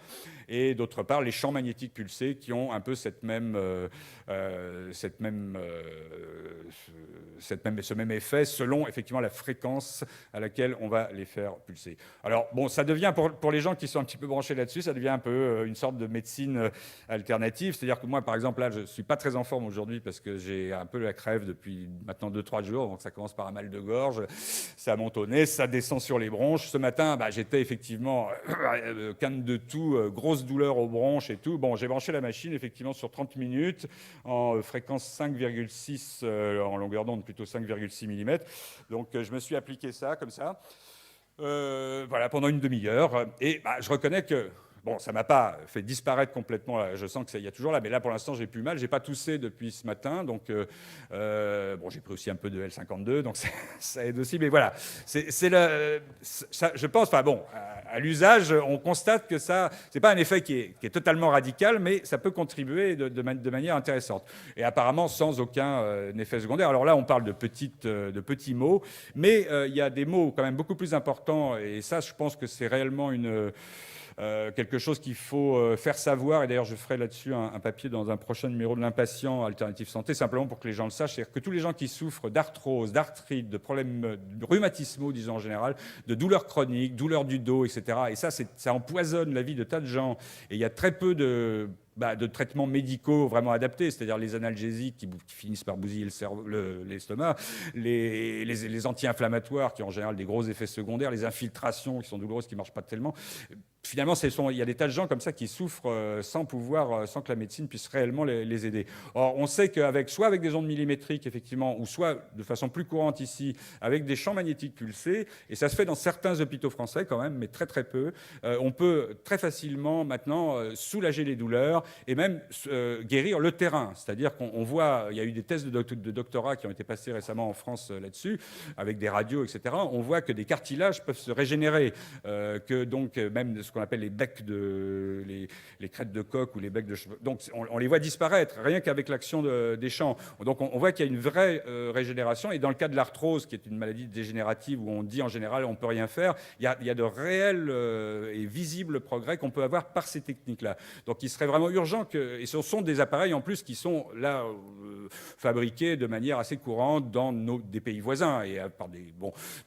[SPEAKER 1] Et d'autre part, les champs magnétiques pulsés qui ont un peu ce même effet selon effectivement la fréquence à laquelle on va les faire pulser. Alors bon, ça devient pour les gens qui sont un petit peu branchés là-dessus, ça devient un peu une sorte de médecine alternative. C'est-à-dire que moi, par exemple, là, je suis pas très en forme aujourd'hui parce que j'ai un peu la crève depuis maintenant 2-3 jours, donc ça commence par un mal de gorge, ça monte au nez, ça descend sur les bronches. Ce matin, j'étais effectivement canne de tout, grosse douleur aux bronches et tout. Bon, j'ai branché la machine effectivement sur 30 minutes en fréquence 5,6 en longueur d'onde, plutôt 5,6 mm. Donc je me suis appliqué ça comme ça, pendant une demi-heure. Et je reconnais que ça ne m'a pas fait disparaître complètement. Là. Je sens qu'il y a toujours là, mais là, pour l'instant, j'ai plus mal. Je n'ai pas toussé depuis ce matin. Donc, j'ai pris aussi un peu de L52, donc ça aide aussi. Mais voilà, je pense, à l'usage, on constate que ça, ce n'est pas un effet qui est totalement radical, mais ça peut contribuer de manière intéressante. Et apparemment, sans aucun effet secondaire. Alors là, on parle de petits mots, mais il y a des mots quand même beaucoup plus importants. Et ça, je pense que c'est réellement quelque chose qu'il faut faire savoir, et d'ailleurs je ferai là-dessus un papier dans un prochain numéro de l'Impatient Alternative Santé, simplement pour que les gens le sachent, c'est-à-dire que tous les gens qui souffrent d'arthrose, d'arthrite, de problèmes rhumatismaux, disons en général, de douleurs chroniques, douleurs du dos, etc., et ça empoisonne la vie de tas de gens, et il y a très peu de traitements médicaux vraiment adaptés, c'est-à-dire les analgésiques qui finissent par bousiller l'estomac, les anti-inflammatoires qui ont en général des gros effets secondaires, les infiltrations qui sont douloureuses, qui ne marchent pas tellement. Finalement, il y a des tas de gens comme ça qui souffrent sans que la médecine puisse réellement les aider. Or, on sait soit avec des ondes millimétriques, effectivement, ou soit de façon plus courante ici, avec des champs magnétiques pulsés, et ça se fait dans certains hôpitaux français quand même, mais très très peu, on peut très facilement maintenant soulager les douleurs et même guérir le terrain. C'est-à-dire qu'on voit, il y a eu des thèses de doctorat qui ont été passées récemment en France là-dessus, avec des radios, etc. On voit que des cartilages peuvent se régénérer, que donc même ce qu'on appelle les becs les crêtes de coq ou les becs de chevaux. Donc on les voit disparaître, rien qu'avec l'action des champs. Donc on voit qu'il y a une vraie régénération. Et dans le cas de l'arthrose, qui est une maladie dégénérative où on dit en général on ne peut rien faire, il y a de réels et visibles progrès qu'on peut avoir par ces techniques-là. Donc il serait vraiment urgent et ce sont des appareils en plus qui sont là fabriqués de manière assez courante dans des pays voisins.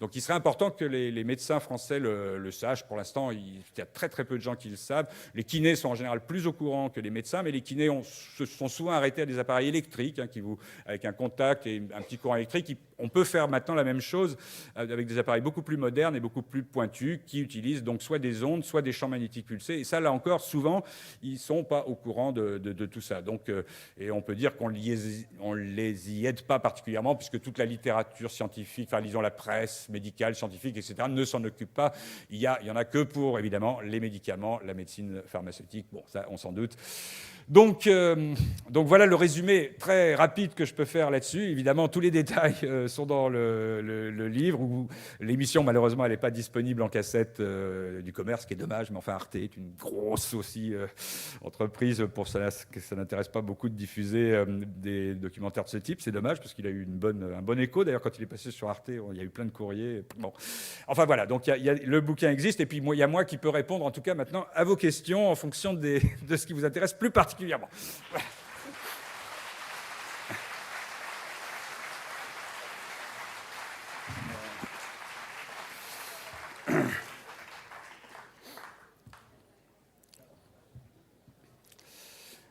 [SPEAKER 1] Donc il serait important que les médecins français le sachent. Pour l'instant, il y a très très peu de gens qui le savent. Les kinés sont en général plus au courant que les médecins, mais les kinés se sont souvent arrêtés à des appareils électriques, avec un contact et un petit courant électrique. On peut faire maintenant la même chose avec des appareils beaucoup plus modernes et beaucoup plus pointus qui utilisent donc soit des ondes, soit des champs magnétiques pulsés. Et ça, là encore, souvent, ils ne sont pas au courant de tout ça. Donc, et on peut dire qu'on ne les y aide pas particulièrement, puisque toute la littérature scientifique, disons la presse médicale, scientifique, etc., ne s'en occupe pas. Il y en a que pour, évidemment, les médicaments, la médecine pharmaceutique. Bon, ça, on s'en doute. Donc voilà le résumé très rapide que je peux faire là-dessus. Évidemment, tous les détails sont dans le livre. Où l'émission, malheureusement, elle n'est pas disponible en cassette du commerce, ce qui est dommage. Mais enfin, Arte est une grosse aussi entreprise pour ça, que ça n'intéresse pas beaucoup de diffuser des documentaires de ce type. C'est dommage parce qu'il a eu un bon écho. D'ailleurs, quand il est passé sur Arte, il y a eu plein de courriers. Bon. Enfin voilà, donc le bouquin existe. Et puis il y a moi qui peux répondre, en tout cas maintenant, à vos questions en fonction de ce qui vous intéresse plus particulièrement. Voilà.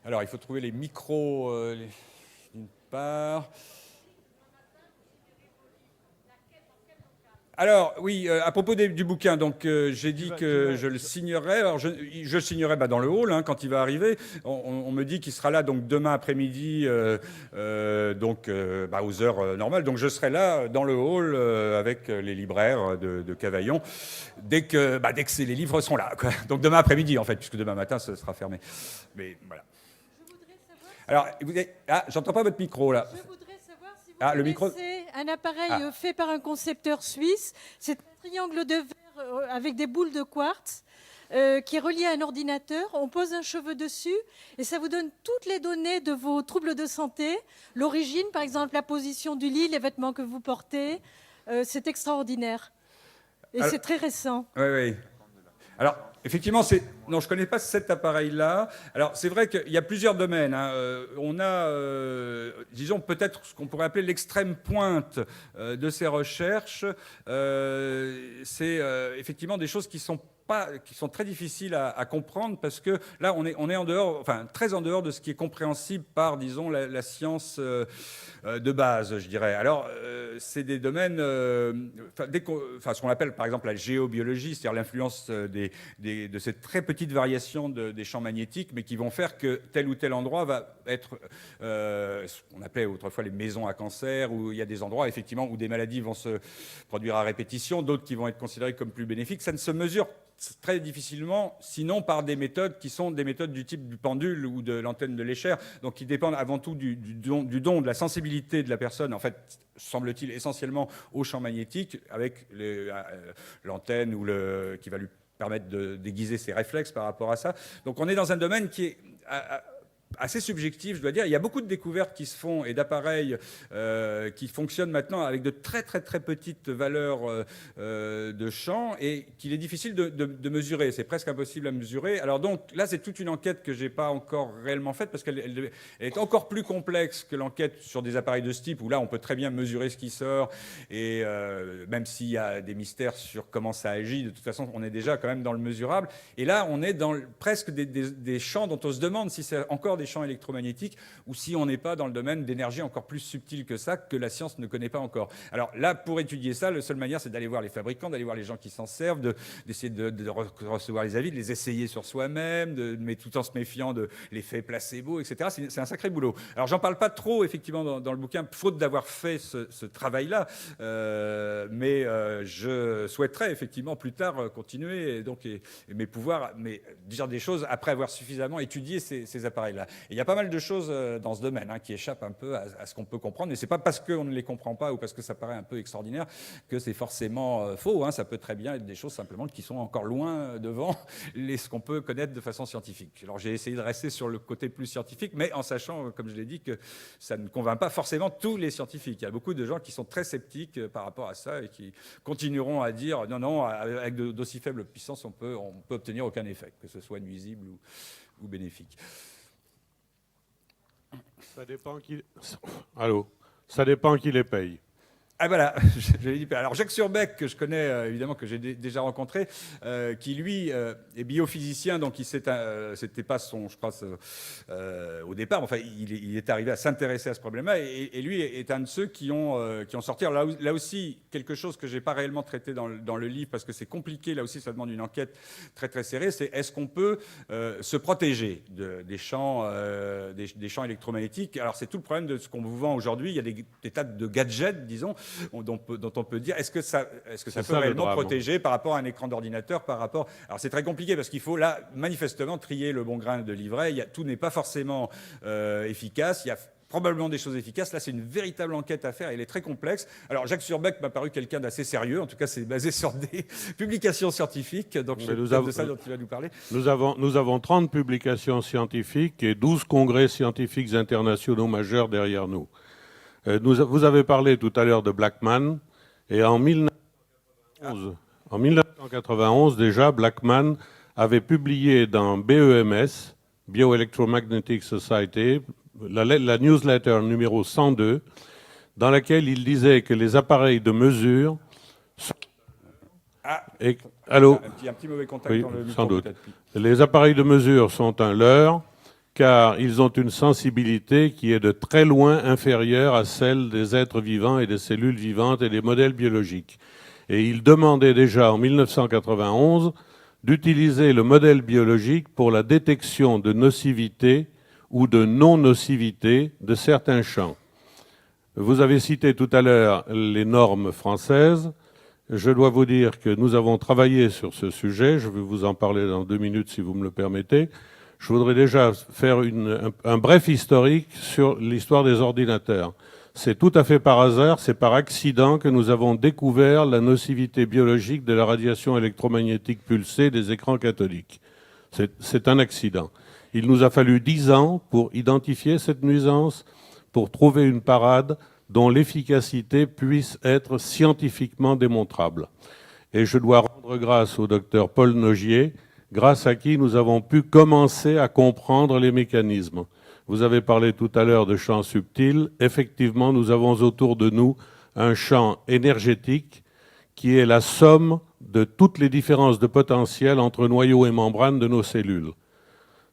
[SPEAKER 1] Alors, il faut trouver les micros d'une part. Alors, oui, à propos du bouquin, donc j'ai dit que je le signerais. Alors, je signerai dans le hall quand il va arriver. On me dit qu'il sera là donc demain après-midi, aux heures normales. Donc, je serai là dans le hall avec les libraires de Cavaillon dès que les livres sont là, quoi. Donc, demain après-midi, en fait, puisque demain matin, ce sera fermé. Mais voilà. Alors, j'entends pas votre micro, là. Le micro.
[SPEAKER 13] C'est un appareil fait par un concepteur suisse. C'est un triangle de verre avec des boules de quartz qui est relié à un ordinateur. On pose un cheveu dessus et ça vous donne toutes les données de vos troubles de santé. L'origine, par exemple, la position du lit, les vêtements que vous portez. C'est extraordinaire. Et c'est très récent.
[SPEAKER 1] Oui. Alors, effectivement, non, je ne connais pas cet appareil-là. Alors, c'est vrai qu'il y a plusieurs domaines. On a, disons, peut-être ce qu'on pourrait appeler l'extrême pointe de ces recherches. C'est effectivement des choses qui sont très difficiles à comprendre parce que là, on est en dehors, enfin, très en dehors de ce qui est compréhensible par, disons, la science de base, je dirais. Alors, c'est des domaines, ce qu'on appelle, par exemple, la géobiologie, c'est-à-dire l'influence de cette très petite variation des champs magnétiques, mais qui vont faire que tel ou tel endroit va être ce qu'on appelait autrefois les maisons à cancer, où il y a des endroits, effectivement, où des maladies vont se produire à répétition, d'autres qui vont être considérées comme plus bénéfiques. Ça ne se mesure très difficilement, sinon par des méthodes qui sont des méthodes du type du pendule ou de l'antenne de Lécher, donc qui dépendent avant tout du don, de la sensibilité de la personne, en fait, semble-t-il, essentiellement au champ magnétique, avec l'antenne qui va lui permettre de déguiser ses réflexes par rapport à ça. Donc on est dans un domaine qui est assez subjectif, je dois dire. Il y a beaucoup de découvertes qui se font et d'appareils qui fonctionnent maintenant avec de très très très petites valeurs de champ et qu'il est difficile de mesurer. C'est presque impossible à mesurer. Alors donc là, c'est toute une enquête que j'ai pas encore réellement faite parce qu'elle est encore plus complexe que l'enquête sur des appareils de ce type où là, on peut très bien mesurer ce qui sort et même s'il y a des mystères sur comment ça agit, de toute façon, on est déjà quand même dans le mesurable. Et là, on est dans presque des champs dont on se demande si c'est encore des champs électromagnétiques ou si on n'est pas dans le domaine d'énergie encore plus subtile que ça, que la science ne connaît pas encore. Alors là, pour étudier ça, la seule manière, c'est d'aller voir les fabricants, d'aller voir les gens qui s'en servent, d'essayer de recevoir les avis, de les essayer sur soi-même, mais tout en se méfiant de l'effet placebo, etc. C'est un sacré boulot. Alors j'en parle pas trop, effectivement, dans le bouquin, faute d'avoir fait ce travail-là, mais je souhaiterais, effectivement, plus tard, continuer et pouvoir dire des choses après avoir suffisamment étudié ces appareils-là. Et il y a pas mal de choses dans ce domaine qui échappent un peu à ce qu'on peut comprendre. Mais ce n'est pas parce qu'on ne les comprend pas ou parce que ça paraît un peu extraordinaire que c'est forcément faux. Ça peut très bien être des choses simplement qui sont encore loin devant ce qu'on peut connaître de façon scientifique. Alors j'ai essayé de rester sur le côté plus scientifique, mais en sachant, comme je l'ai dit, que ça ne convainc pas forcément tous les scientifiques. Il y a beaucoup de gens qui sont très sceptiques par rapport à ça et qui continueront à dire non, avec d'aussi faibles puissances, on peut obtenir aucun effet, que ce soit nuisible ou bénéfique.
[SPEAKER 14] Ça dépend qui... Allô ? Ça dépend qui les paye.
[SPEAKER 1] Ah voilà, alors Jacques Surbeck, que je connais évidemment, que j'ai déjà rencontré, qui lui est biophysicien, donc c'était pas son, je crois, au départ, enfin il est arrivé à s'intéresser à ce problème-là, et lui est un de ceux qui ont sorti. Alors là aussi, quelque chose que j'ai pas réellement traité dans le livre, parce que c'est compliqué, là aussi ça demande une enquête très très serrée, c'est est-ce qu'on peut se protéger des champs électromagnétiques. Alors c'est tout le problème de ce qu'on vous vend aujourd'hui, il y a des tas de gadgets, disons, dont on peut dire, est-ce que ça peut
[SPEAKER 14] le
[SPEAKER 1] réellement
[SPEAKER 14] drame.
[SPEAKER 1] protéger par rapport à un écran d'ordinateur, alors c'est très compliqué parce qu'il faut là, manifestement, trier le bon grain de livret. Tout n'est pas forcément efficace. Il y a probablement des choses efficaces. Là, c'est une véritable enquête à faire. Elle est très complexe. Alors, Jacques Surbeck m'a paru quelqu'un d'assez sérieux. En tout cas, c'est basé sur des publications scientifiques. Donc, c'est de ça dont il va nous parler.
[SPEAKER 14] Nous avons 30 publications scientifiques et 12 congrès scientifiques internationaux majeurs derrière nous. Vous avez parlé tout à l'heure de Blackman. Et en 1991, déjà, Blackman avait publié dans BEMS, Bioelectromagnetic Society, la newsletter numéro 102, dans laquelle il disait que les appareils de mesure... Allô ?
[SPEAKER 1] Un petit mauvais contact
[SPEAKER 14] Oui,
[SPEAKER 1] dans le micro,
[SPEAKER 14] sans doute.
[SPEAKER 1] peut-être.
[SPEAKER 14] Les appareils de mesure sont un leurre, car ils ont une sensibilité qui est de très loin inférieure à celle des êtres vivants et des cellules vivantes et des modèles biologiques. Et il demandait déjà en 1991 d'utiliser le modèle biologique pour la détection de nocivité ou de non-nocivité de certains champs. Vous avez cité tout à l'heure les normes françaises. Je dois vous dire que nous avons travaillé sur ce sujet. Je vais vous en parler dans 2 minutes si vous me le permettez. Je voudrais déjà faire un bref historique sur l'histoire des ordinateurs. C'est tout à fait par hasard, c'est par accident que nous avons découvert la nocivité biologique de la radiation électromagnétique pulsée des écrans cathodiques. C'est un accident. Il nous a fallu 10 ans pour identifier cette nuisance, pour trouver une parade dont l'efficacité puisse être scientifiquement démontrable. Et je dois rendre grâce au docteur Paul Nogier, grâce à qui nous avons pu commencer à comprendre les mécanismes. Vous avez parlé tout à l'heure de champs subtils. Effectivement, nous avons autour de nous un champ énergétique qui est la somme de toutes les différences de potentiel entre noyau et membrane de nos cellules.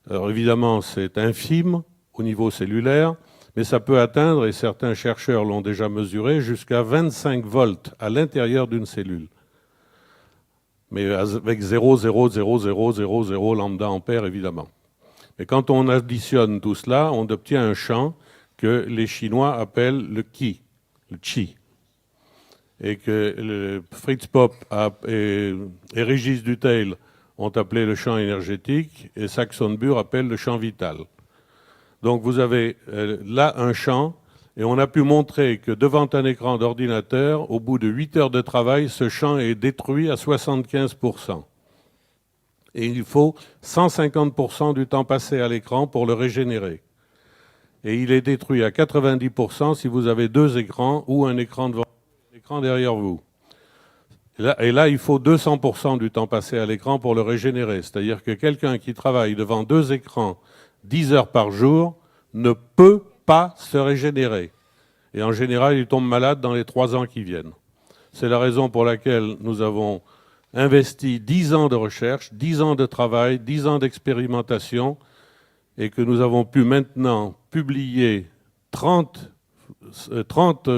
[SPEAKER 14] Alors évidemment, c'est infime au niveau cellulaire, mais ça peut atteindre, et certains chercheurs l'ont déjà mesuré, jusqu'à 25 volts à l'intérieur d'une cellule. Mais avec 0,00000 lambda ampère, évidemment. Et quand on additionne tout cela, on obtient un champ que les Chinois appellent le Qi, le Qi. Et que Fritz Popp et Régis Dutheil ont appelé le champ énergétique, et Saxon Burr appelle le champ vital. Donc vous avez là un champ, et on a pu montrer que devant un écran d'ordinateur, au bout de 8 heures de travail, ce champ est détruit à 75%. Et il faut 150% du temps passé à l'écran pour le régénérer. Et il est détruit à 90% si vous avez 2 écrans ou un écran devant, un écran derrière vous. Et là, il faut 200% du temps passé à l'écran pour le régénérer. C'est-à-dire que quelqu'un qui travaille devant 2 écrans 10 heures par jour ne peut pas se régénérer. Et en général, il tombe malade dans les 3 ans qui viennent. C'est la raison pour laquelle nous avons investi 10 ans de recherche, 10 ans de travail, 10 ans d'expérimentation, et que nous avons pu maintenant publier 30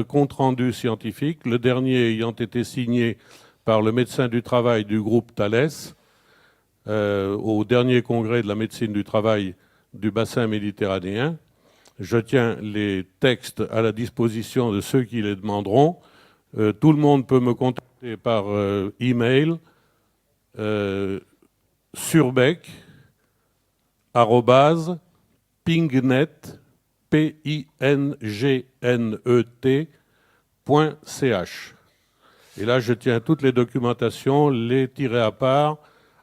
[SPEAKER 14] comptes rendus scientifiques, le dernier ayant été signé par le médecin du travail du groupe Thales au dernier congrès de la médecine du travail du bassin méditerranéen. Je tiens les textes à la disposition de ceux qui les demanderont. Tout le monde peut me contacter par email surbeck@pingnet.ch. Et là, je tiens toutes les documentations, les tirées à part,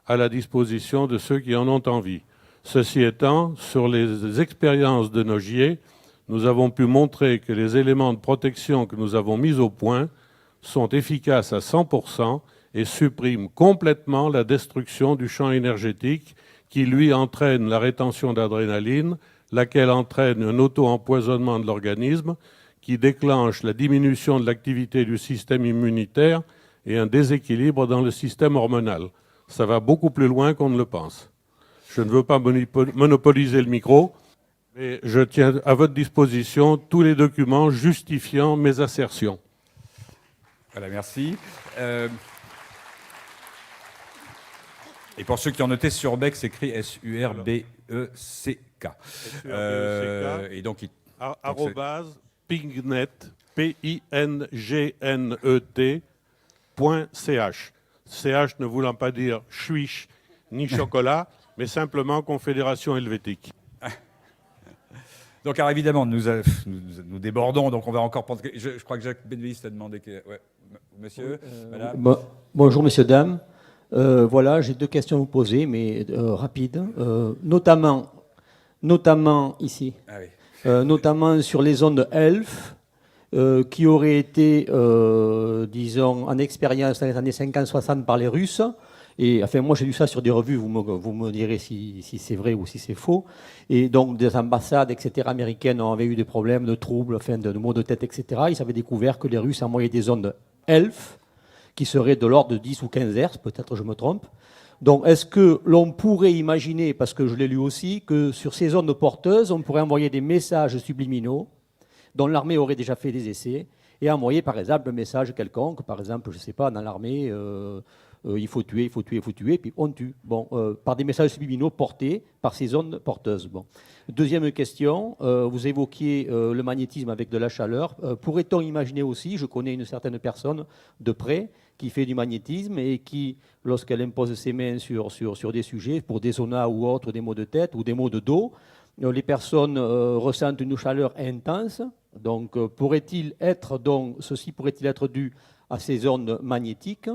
[SPEAKER 14] à la disposition de ceux qui en ont envie. Ceci étant, sur les expériences de Nogier, nous avons pu montrer que les éléments de protection que nous avons mis au point sont efficaces à 100% et suppriment complètement la destruction du champ énergétique qui, lui, entraîne la rétention d'adrénaline, laquelle entraîne un auto-empoisonnement de l'organisme, qui déclenche la diminution de l'activité du système immunitaire et un déséquilibre dans le système hormonal. Ça va beaucoup plus loin qu'on ne le pense. Je ne veux pas monopoliser le micro, mais je tiens à votre disposition tous les documents justifiant mes assertions.
[SPEAKER 1] Voilà, merci. Et pour ceux qui ont noté, Surbeck s'écrit S-U-R-B-E-C-K.
[SPEAKER 14] Et donc, @pingnet, pingnet.ch. CH ne voulant pas dire chuich ni chocolat, mais simplement Confédération helvétique.
[SPEAKER 1] Donc, alors évidemment, nous débordons, donc on va encore prendre. Je crois que Jacques Benveniste a demandé. Ouais. Monsieur, madame.
[SPEAKER 15] Bonjour, messieurs, dames. Voilà, j'ai 2 questions à vous poser, mais rapides. Notamment ici, notamment sur les ondes ELF, qui auraient été, disons, en expérience dans les années 50-60 par les Russes. Et enfin, moi, j'ai lu ça sur des revues, vous me direz si c'est vrai ou si c'est faux. Et donc, des ambassades, etc., américaines avaient eu des problèmaux de troubles, enfin, de maux de tête, etc. Ils avaient découvert que les Russes envoyaient des ondes ELF, qui seraient de l'ordre de 10 ou 15 Hz, peut-être je me trompe. Donc, est-ce que l'on pourrait imaginer, parce que je l'ai lu aussi, que sur ces ondes porteuses, on pourrait envoyer des messages subliminaux, dont l'armée aurait déjà fait des essais, et envoyer, par exemple, un message quelconque, par exemple, je ne sais pas, dans l'armée... il faut tuer, puis on tue. Bon, par des messages subliminaux portés par ces ondes porteuses. Bon. Deuxième question, vous évoquiez le magnétisme avec de la chaleur. Pourrait-on imaginer aussi, je connais une certaine personne de près qui fait du magnétisme et qui, lorsqu'elle impose ses mains sur des sujets, pour des zonas ou autres, des maux de tête ou des maux de dos, les personnes ressentent une chaleur intense. Donc, ceci pourrait-il être dû à ces ondes magnétiques?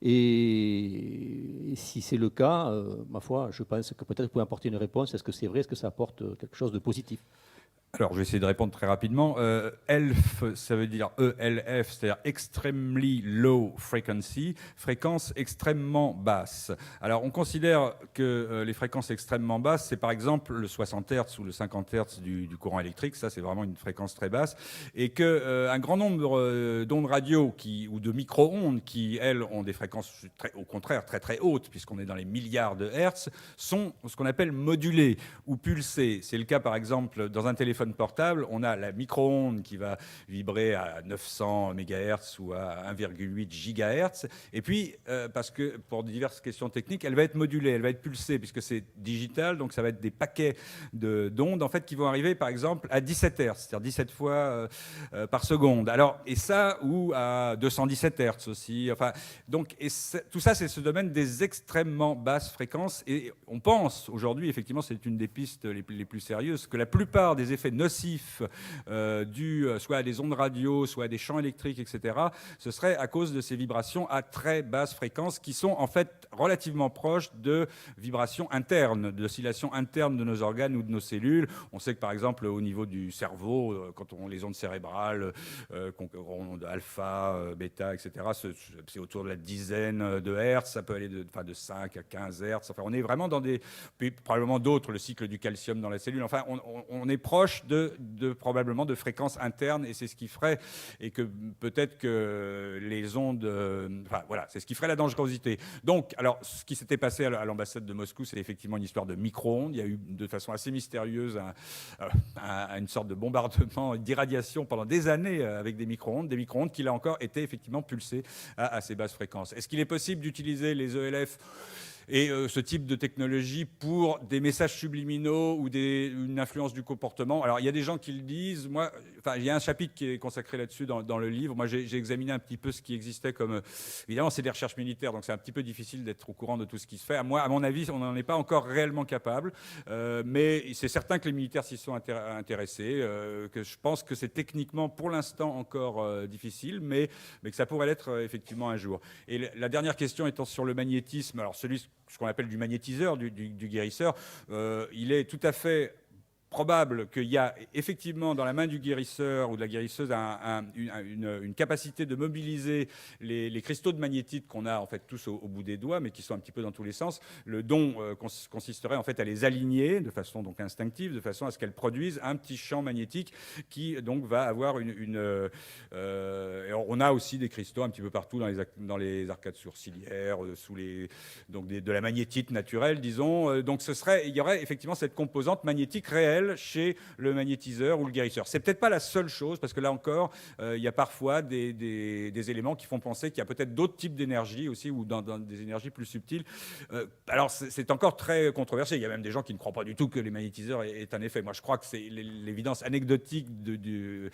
[SPEAKER 15] Et si c'est le cas, ma foi, je pense que peut-être vous pouvez apporter une réponse. Est-ce que c'est vrai? Est-ce que ça apporte quelque chose de positif?
[SPEAKER 1] Alors, je vais essayer de répondre très rapidement. ELF, ça veut dire ELF, c'est-à-dire Extremely Low Frequency, fréquence extrêmement basse. Alors, on considère que les fréquences extrêmement basses, c'est par exemple le 60 Hz ou le 50 Hz du courant électrique. Ça, c'est vraiment une fréquence très basse. Et qu'un grand nombre d'ondes radio ou de micro-ondes qui, elles, ont des fréquences au contraire très très hautes, puisqu'on est dans les milliards de Hertz, sont ce qu'on appelle modulées ou pulsées. C'est le cas, par exemple, dans un téléphone portable, on a la micro-onde qui va vibrer à 900 MHz ou à 1,8 GHz. Et puis, parce que pour diverses questions techniques, elle va être modulée, elle va être pulsée, puisque c'est digital, donc ça va être des paquets d'ondes en fait, qui vont arriver, par exemple, à 17 Hz, c'est-à-dire 17 fois par seconde. Alors, et ça, ou à 217 Hz aussi. Enfin, donc, tout ça, c'est ce domaine des extrêmement basses fréquences. Et on pense, aujourd'hui, effectivement, c'est une des pistes les plus sérieuses, que la plupart des effets nocifs dus soit à des ondes radio, soit à des champs électriques, etc., ce serait à cause de ces vibrations à très basse fréquence qui sont en fait relativement proches de vibrations internes, d'oscillations internes de nos organes ou de nos cellules. On sait que par exemple au niveau du cerveau, quand on les ondes cérébrales, ondes alpha, bêta, etc., c'est autour de la dizaine de Hertz, ça peut aller de 5 à 15 Hertz. Enfin, on est vraiment dans probablement d'autres, le cycle du calcium dans la cellule. Enfin, on est proche probablement de fréquences internes, et c'est ce qui ferait, et que peut-être que les ondes, voilà, c'est ce qui ferait la dangerosité. Donc, alors, ce qui s'était passé à l'ambassade de Moscou, c'est effectivement une histoire de micro-ondes. Il y a eu de façon assez mystérieuse une sorte de bombardement d'irradiation pendant des années avec des micro-ondes qui là encore étaient effectivement pulsées à ces basses fréquences. Est-ce qu'il est possible d'utiliser les ELF et ce type de technologie pour des messages subliminaux ou une influence du comportement? Alors, il y a des gens qui le disent. Moi, il y a un chapitre qui est consacré là-dessus dans le livre. Moi, j'ai examiné un petit peu ce qui existait comme... Évidemment, c'est des recherches militaires, donc c'est un petit peu difficile d'être au courant de tout ce qui se fait. Moi, à mon avis, on n'en est pas encore réellement capable. Mais c'est certain que les militaires s'y sont intéressés, que je pense que c'est techniquement, pour l'instant, encore difficile, mais que ça pourrait l'être effectivement un jour. Et la dernière question étant sur le magnétisme, alors ce qu'on appelle du magnétiseur, du guérisseur, il est tout à fait probable qu'il y a effectivement dans la main du guérisseur ou de la guérisseuse une capacité de mobiliser les cristaux de magnétite qu'on a en fait tous au bout des doigts, mais qui sont un petit peu dans tous les sens. Le don consisterait en fait à les aligner de façon donc instinctive, de façon à ce qu'elles produisent un petit champ magnétique qui donc va avoir on a aussi des cristaux un petit peu partout dans les arcades sourcilières, donc de la magnétite naturelle, disons. Donc il y aurait effectivement cette composante magnétique réelle réel chez le magnétiseur ou le guérisseur. C'est peut-être pas la seule chose, parce que là encore, il y a parfois des éléments qui font penser qu'il y a peut-être d'autres types d'énergie aussi, ou dans des énergies plus subtiles. Alors c'est encore très controversé. Il y a même des gens qui ne croient pas du tout que les magnétiseurs aient un effet. Moi, je crois que c'est l'évidence anecdotique du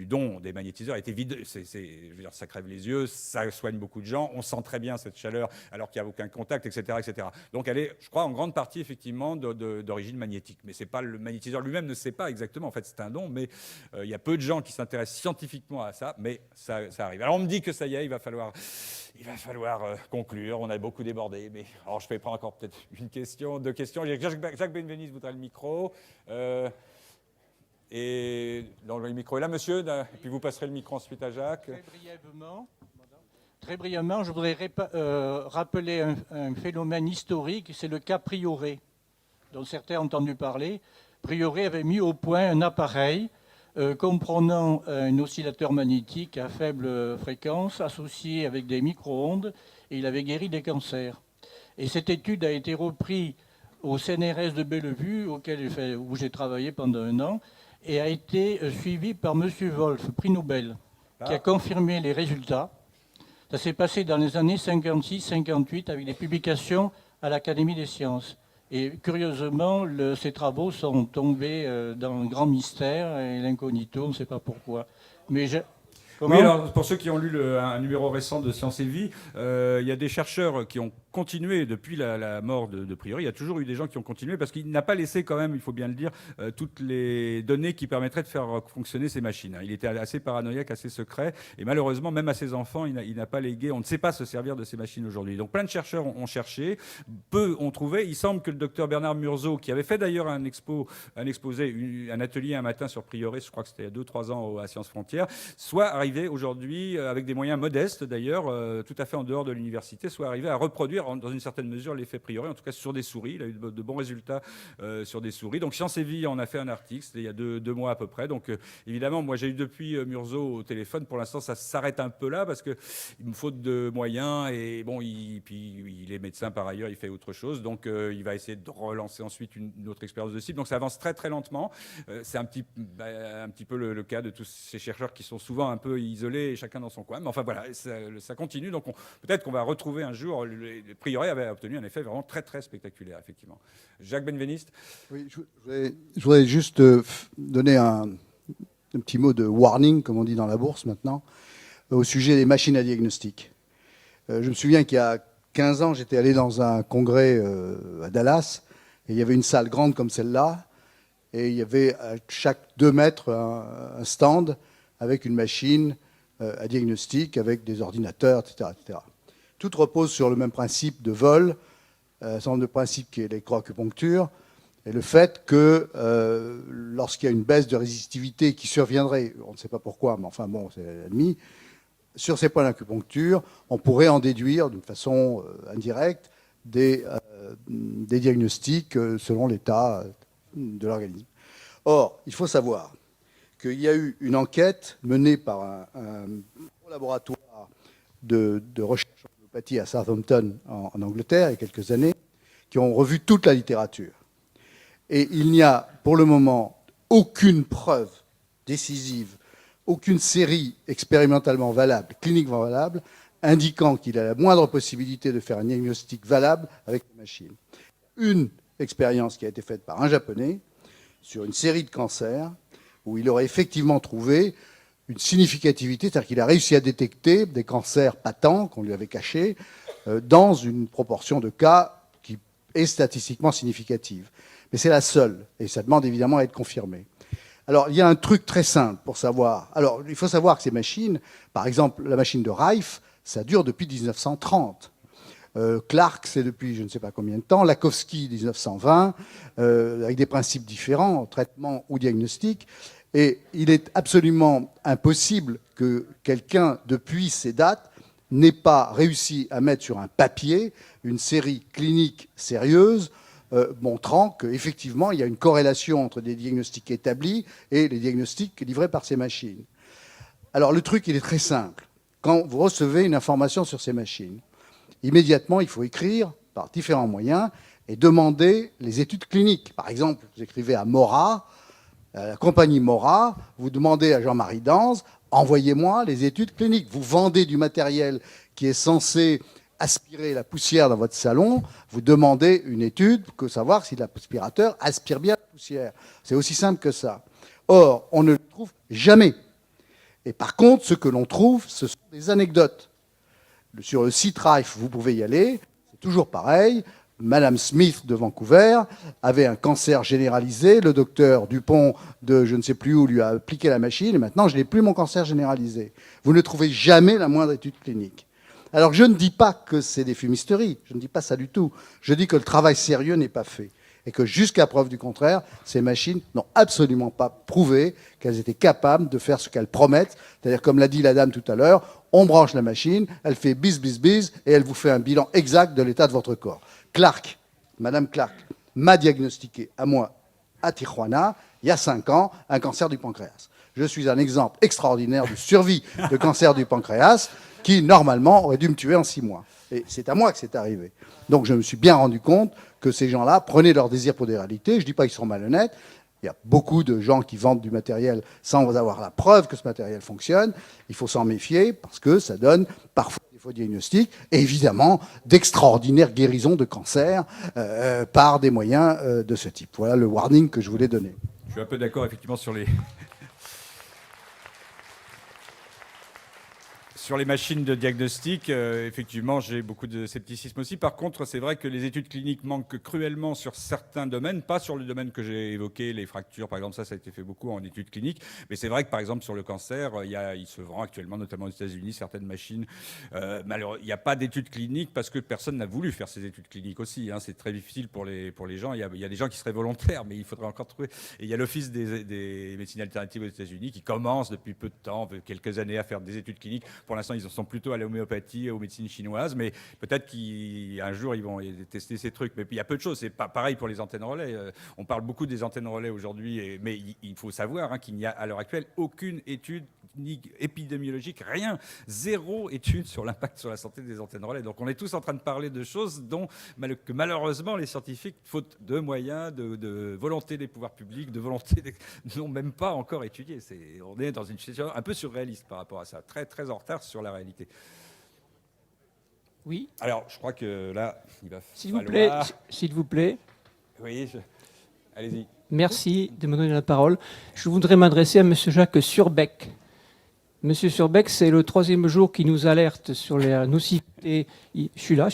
[SPEAKER 1] don des magnétiseurs est évidente. Je veux dire, ça crève les yeux, ça soigne beaucoup de gens, on sent très bien cette chaleur alors qu'il n'y a aucun contact, etc., etc. Donc elle est, je crois, en grande partie effectivement d'origine magnétique. Mais c'est pas le magnétiseur lui-même ne sait pas exactement. En fait, c'est un don, mais il y a peu de gens qui s'intéressent scientifiquement à ça, mais ça arrive. Alors on me dit que ça y est, il va falloir conclure. On a beaucoup débordé, mais alors je vais prendre encore peut-être une question, deux questions. Jacques Benveniste voudrait le micro. Et donc, le micro est là, monsieur, et puis vous passerez le micro ensuite à Jacques.
[SPEAKER 16] Très brièvement, je voudrais rappeler un phénomène historique, c'est le cas Prioré, dont certains ont entendu parler. Prioré avait mis au point un appareil comprenant un oscillateur magnétique à faible fréquence associé avec des micro-ondes, et il avait guéri des cancers. Et cette étude a été reprise au CNRS de Bellevue, où j'ai travaillé pendant 1 an, et a été suivie par M. Wolf, prix Nobel, qui a confirmé les résultats. Ça s'est passé dans les années 56-58 avec des publications à l'Académie des sciences. Et curieusement, ces travaux sont tombés dans le grand mystère et l'incognito, on ne sait pas pourquoi. Mais
[SPEAKER 1] oui, alors pour ceux qui ont lu un numéro récent de Science et Vie, il y a des chercheurs qui ont continué depuis la mort de Priori. Il y a toujours eu des gens qui ont continué parce qu'il n'a pas laissé quand même, il faut bien le dire, toutes les données qui permettraient de faire fonctionner ces machines. Il était assez paranoïaque, assez secret, et malheureusement, même à ses enfants, il n'a pas légué. On ne sait pas se servir de ces machines aujourd'hui. Donc plein de chercheurs ont cherché, peu ont trouvé. Il semble que le docteur Bernard Murzeau, qui avait fait d'ailleurs un exposé, un atelier un matin sur Priori, je crois que c'était il y a 2-3 ans à Sciences Frontières, soit arrivé aujourd'hui, avec des moyens modestes d'ailleurs, tout à fait en dehors de l'université, soit arrivé à reproduire dans une certaine mesure l'effet Priori, en tout cas sur des souris. Il a eu de bons résultats sur des souris. Donc Science et Vie en a fait un article, c'était il y a 2 mois à peu près. Donc évidemment, moi j'ai eu depuis Murzeau au téléphone. Pour l'instant, ça s'arrête un peu là parce qu'il me faut de moyens. Et bon, puis il est médecin par ailleurs, il fait autre chose. Donc il va essayer de relancer ensuite une autre expérience de cible. Donc ça avance très très lentement. C'est un petit peu le cas de tous ces chercheurs qui sont souvent un peu isolés, chacun dans son coin. Mais enfin voilà, ça continue. Donc peut-être qu'on va retrouver un jour. Le Priori avait obtenu un effet vraiment très très spectaculaire, effectivement. Jacques Benveniste.
[SPEAKER 17] Oui, je voudrais juste donner un petit mot de warning, comme on dit dans la bourse maintenant, au sujet des machines à diagnostic. Je me souviens qu'il y a 15 ans, j'étais allé dans un congrès à Dallas, et il y avait une salle grande comme celle-là, et il y avait à chaque 2 mètres un stand avec une machine à diagnostic, avec des ordinateurs, etc., etc. Tout repose sur le même principe de vol, un certain nombre de principes qui est l'électroacupuncture, et le fait que lorsqu'il y a une baisse de résistivité qui surviendrait, on ne sait pas pourquoi, mais enfin bon, c'est admis, sur ces points d'acupuncture, on pourrait en déduire d'une façon indirecte des diagnostics selon l'état de l'organisme. Or, il faut savoir qu'il y a eu une enquête menée par un laboratoire de recherche en homéopathie à Southampton, en Angleterre, il y a quelques années, qui ont revu toute la littérature. Et il n'y a, pour le moment, aucune preuve décisive, aucune série expérimentalement valable, cliniquement valable, indiquant qu'il a la moindre possibilité de faire un diagnostic valable avec une machine. Une expérience qui a été faite par un Japonais sur une série de cancers, où il aurait effectivement trouvé une significativité, c'est-à-dire qu'il a réussi à détecter des cancers patents qu'on lui avait cachés dans une proportion de cas qui est statistiquement significative. Mais c'est la seule, et ça demande évidemment à être confirmé. Alors, il y a un truc très simple pour savoir. Alors, il faut savoir que ces machines, par exemple, la machine de Rife, ça dure depuis 1930. Clark, c'est depuis je ne sais pas combien de temps. Lakowski, 1920, avec des principes différents, traitement ou diagnostic. Et il est absolument impossible que quelqu'un, depuis ces dates, n'ait pas réussi à mettre sur un papier une série clinique sérieuse montrant qu'effectivement, il y a une corrélation entre des diagnostics établis et les diagnostics livrés par ces machines. Alors, le truc, il est très simple. Quand vous recevez une information sur ces machines, immédiatement, il faut écrire, par différents moyens, et demandez les études cliniques. Par exemple, vous écrivez à Mora, la compagnie Mora, vous demandez à Jean-Marie Danze, envoyez-moi les études cliniques. Vous vendez du matériel qui est censé aspirer la poussière dans votre salon, vous demandez une étude pour savoir si l'aspirateur aspire bien la poussière. C'est aussi simple que ça. Or, on ne le trouve jamais. Et par contre, ce que l'on trouve, ce sont des anecdotes. Sur le site Rife, vous pouvez y aller, c'est toujours pareil. Madame Smith de Vancouver avait un cancer généralisé. Le docteur Dupont de je ne sais plus où lui a appliqué la machine. Et maintenant, je n'ai plus mon cancer généralisé. Vous ne trouvez jamais la moindre étude clinique. Alors, je ne dis pas que c'est des fumisteries. Je ne dis pas ça du tout. Je dis que le travail sérieux n'est pas fait. Et que jusqu'à preuve du contraire, ces machines n'ont absolument pas prouvé qu'elles étaient capables de faire ce qu'elles promettent. C'est-à-dire, comme l'a dit la dame tout à l'heure, on branche la machine, elle fait bis, bis, bis, et elle vous fait un bilan exact de l'état de votre corps. Clark, Madame Clark, m'a diagnostiqué à moi, à Tijuana, il y a 5 ans, un cancer du pancréas. Je suis un exemple extraordinaire de survie de cancer du pancréas qui, normalement, aurait dû me tuer en 6 mois. Et c'est à moi que c'est arrivé. Donc je me suis bien rendu compte que ces gens-là prenaient leur désir pour des réalités. Je ne dis pas qu'ils sont malhonnêtes. Il y a beaucoup de gens qui vendent du matériel sans avoir la preuve que ce matériel fonctionne. Il faut s'en méfier parce que ça donne parfois des faux diagnostics et évidemment d'extraordinaires guérisons de cancer par des moyens de ce type. Voilà le warning que je voulais donner.
[SPEAKER 1] Je suis un peu d'accord effectivement sur les... Sur les machines de diagnostic, effectivement, j'ai beaucoup de scepticisme aussi. Par contre, c'est vrai que les études cliniques manquent cruellement sur certains domaines, pas sur le domaine que j'ai évoqué, les fractures, par exemple, ça a été fait beaucoup en études cliniques. Mais c'est vrai que, par exemple, sur le cancer, il se vend actuellement, notamment aux États-Unis, certaines machines. Malheureusement, il n'y a pas d'études cliniques parce que personne n'a voulu faire ces études cliniques aussi. Hein. C'est très difficile pour les gens. Il y a des gens qui seraient volontaires, mais il faudrait encore trouver. Et il y a l'Office des médecines alternatives aux États-Unis qui commence depuis peu de temps, quelques années, à faire des études cliniques. Pour l'instant, ils sont plutôt à l'homéopathie, aux médecines chinoises, mais peut-être qu'un jour, ils vont tester ces trucs. Mais puis, il y a peu de choses. C'est pas pareil pour les antennes relais. On parle beaucoup des antennes relais aujourd'hui, mais il faut savoir qu'il n'y a à l'heure actuelle aucune étude ni épidémiologique, rien. 0 étude sur l'impact sur la santé des antennes relais. Donc, on est tous en train de parler de choses que malheureusement, les scientifiques, faute de moyens, de volonté des pouvoirs publics, de volonté n'ont même pas encore étudié. On est dans une situation un peu surréaliste par rapport à ça. Très, très en retard sur la réalité.
[SPEAKER 18] Oui.
[SPEAKER 1] Alors, je crois que là, il va
[SPEAKER 18] S'il vous plaît.
[SPEAKER 1] Oui, allez-y.
[SPEAKER 18] Merci de me donner la parole. Je voudrais m'adresser à M. Jacques Surbeck. M. Surbeck, c'est le 3e jour qui nous alerte sur la nocivité. Je suis là.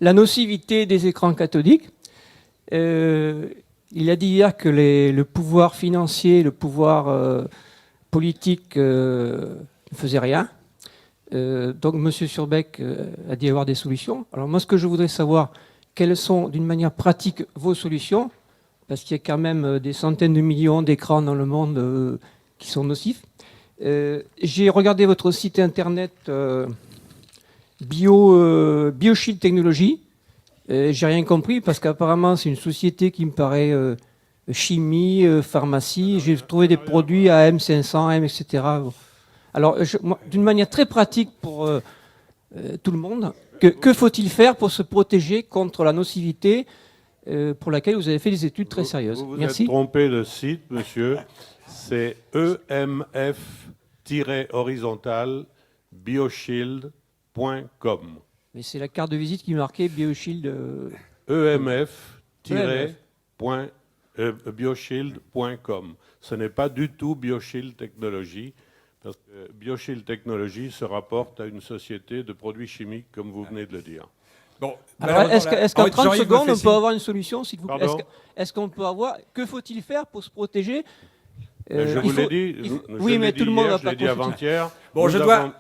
[SPEAKER 18] La nocivité des écrans cathodiques. Il a dit hier que le pouvoir financier, le pouvoir politique ne faisait rien. Donc M. Surbeck a dit avoir des solutions. Alors moi, ce que je voudrais savoir, quelles sont d'une manière pratique vos solutions, parce qu'il y a quand même des centaines de millions d'écrans dans le monde qui sont nocifs. J'ai regardé votre site internet BioShield Technologies. J'ai rien compris parce qu'apparemment c'est une société qui me paraît chimie, pharmacie. J'ai trouvé des produits à M500, M, etc. Alors, d'une manière très pratique pour tout le monde, que faut-il faire pour se protéger contre la nocivité pour laquelle vous avez fait des études très sérieuses?
[SPEAKER 14] Vous
[SPEAKER 18] Merci.
[SPEAKER 14] êtes trompé de site, monsieur. C'est EMF-horizontal bioshield.com.
[SPEAKER 18] Mais c'est la carte de visite qui marquait BioShield.
[SPEAKER 14] EMF-bioshield.com. Ce n'est pas du tout BioShield Technologies. Parce que BioShield Technologies se rapporte à une société de produits chimiques, comme vous venez de le dire.
[SPEAKER 18] Bon, alors, est-ce qu'en 30 secondes, on peut avoir une solution, s'il vous plaît? Est-ce qu'on peut avoir... Que faut-il faire pour se protéger
[SPEAKER 14] Je vous l'ai dit.
[SPEAKER 18] Oui, mais tout le monde n'a pas
[SPEAKER 14] dit avant-hier.
[SPEAKER 1] Bon, je dois...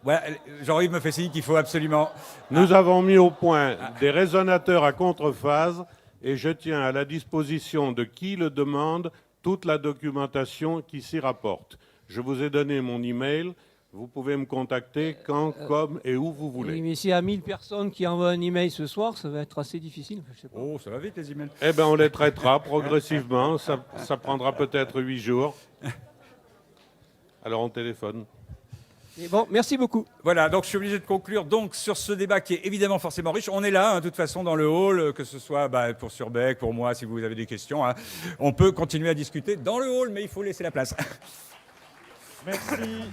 [SPEAKER 1] Voilà, Jean-Yves me fait signe qu'il faut absolument...
[SPEAKER 14] Nous avons mis au point des résonateurs à contrephase et je tiens à la disposition de qui le demande toute la documentation qui s'y rapporte. Je vous ai donné mon email. Vous pouvez me contacter quand, comme et où vous voulez.
[SPEAKER 18] Oui, mais s'il y a 1000 personnes qui envoient un email ce soir, ça va être assez difficile. Je sais pas.
[SPEAKER 1] Oh, ça va vite les emails.
[SPEAKER 14] Eh bien, on les traitera progressivement. Ça prendra peut-être 8 jours. Alors, on téléphone.
[SPEAKER 18] Mais bon, merci beaucoup.
[SPEAKER 1] Voilà, donc je suis obligé de conclure donc sur ce débat qui est évidemment forcément riche. On est là, de toute façon, dans le hall, que ce soit pour Surbeck, pour moi, si vous avez des questions. On peut continuer à discuter dans le hall, mais il faut laisser la place.
[SPEAKER 10] Merci.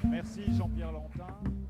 [SPEAKER 10] Merci Jean-Pierre Lantin.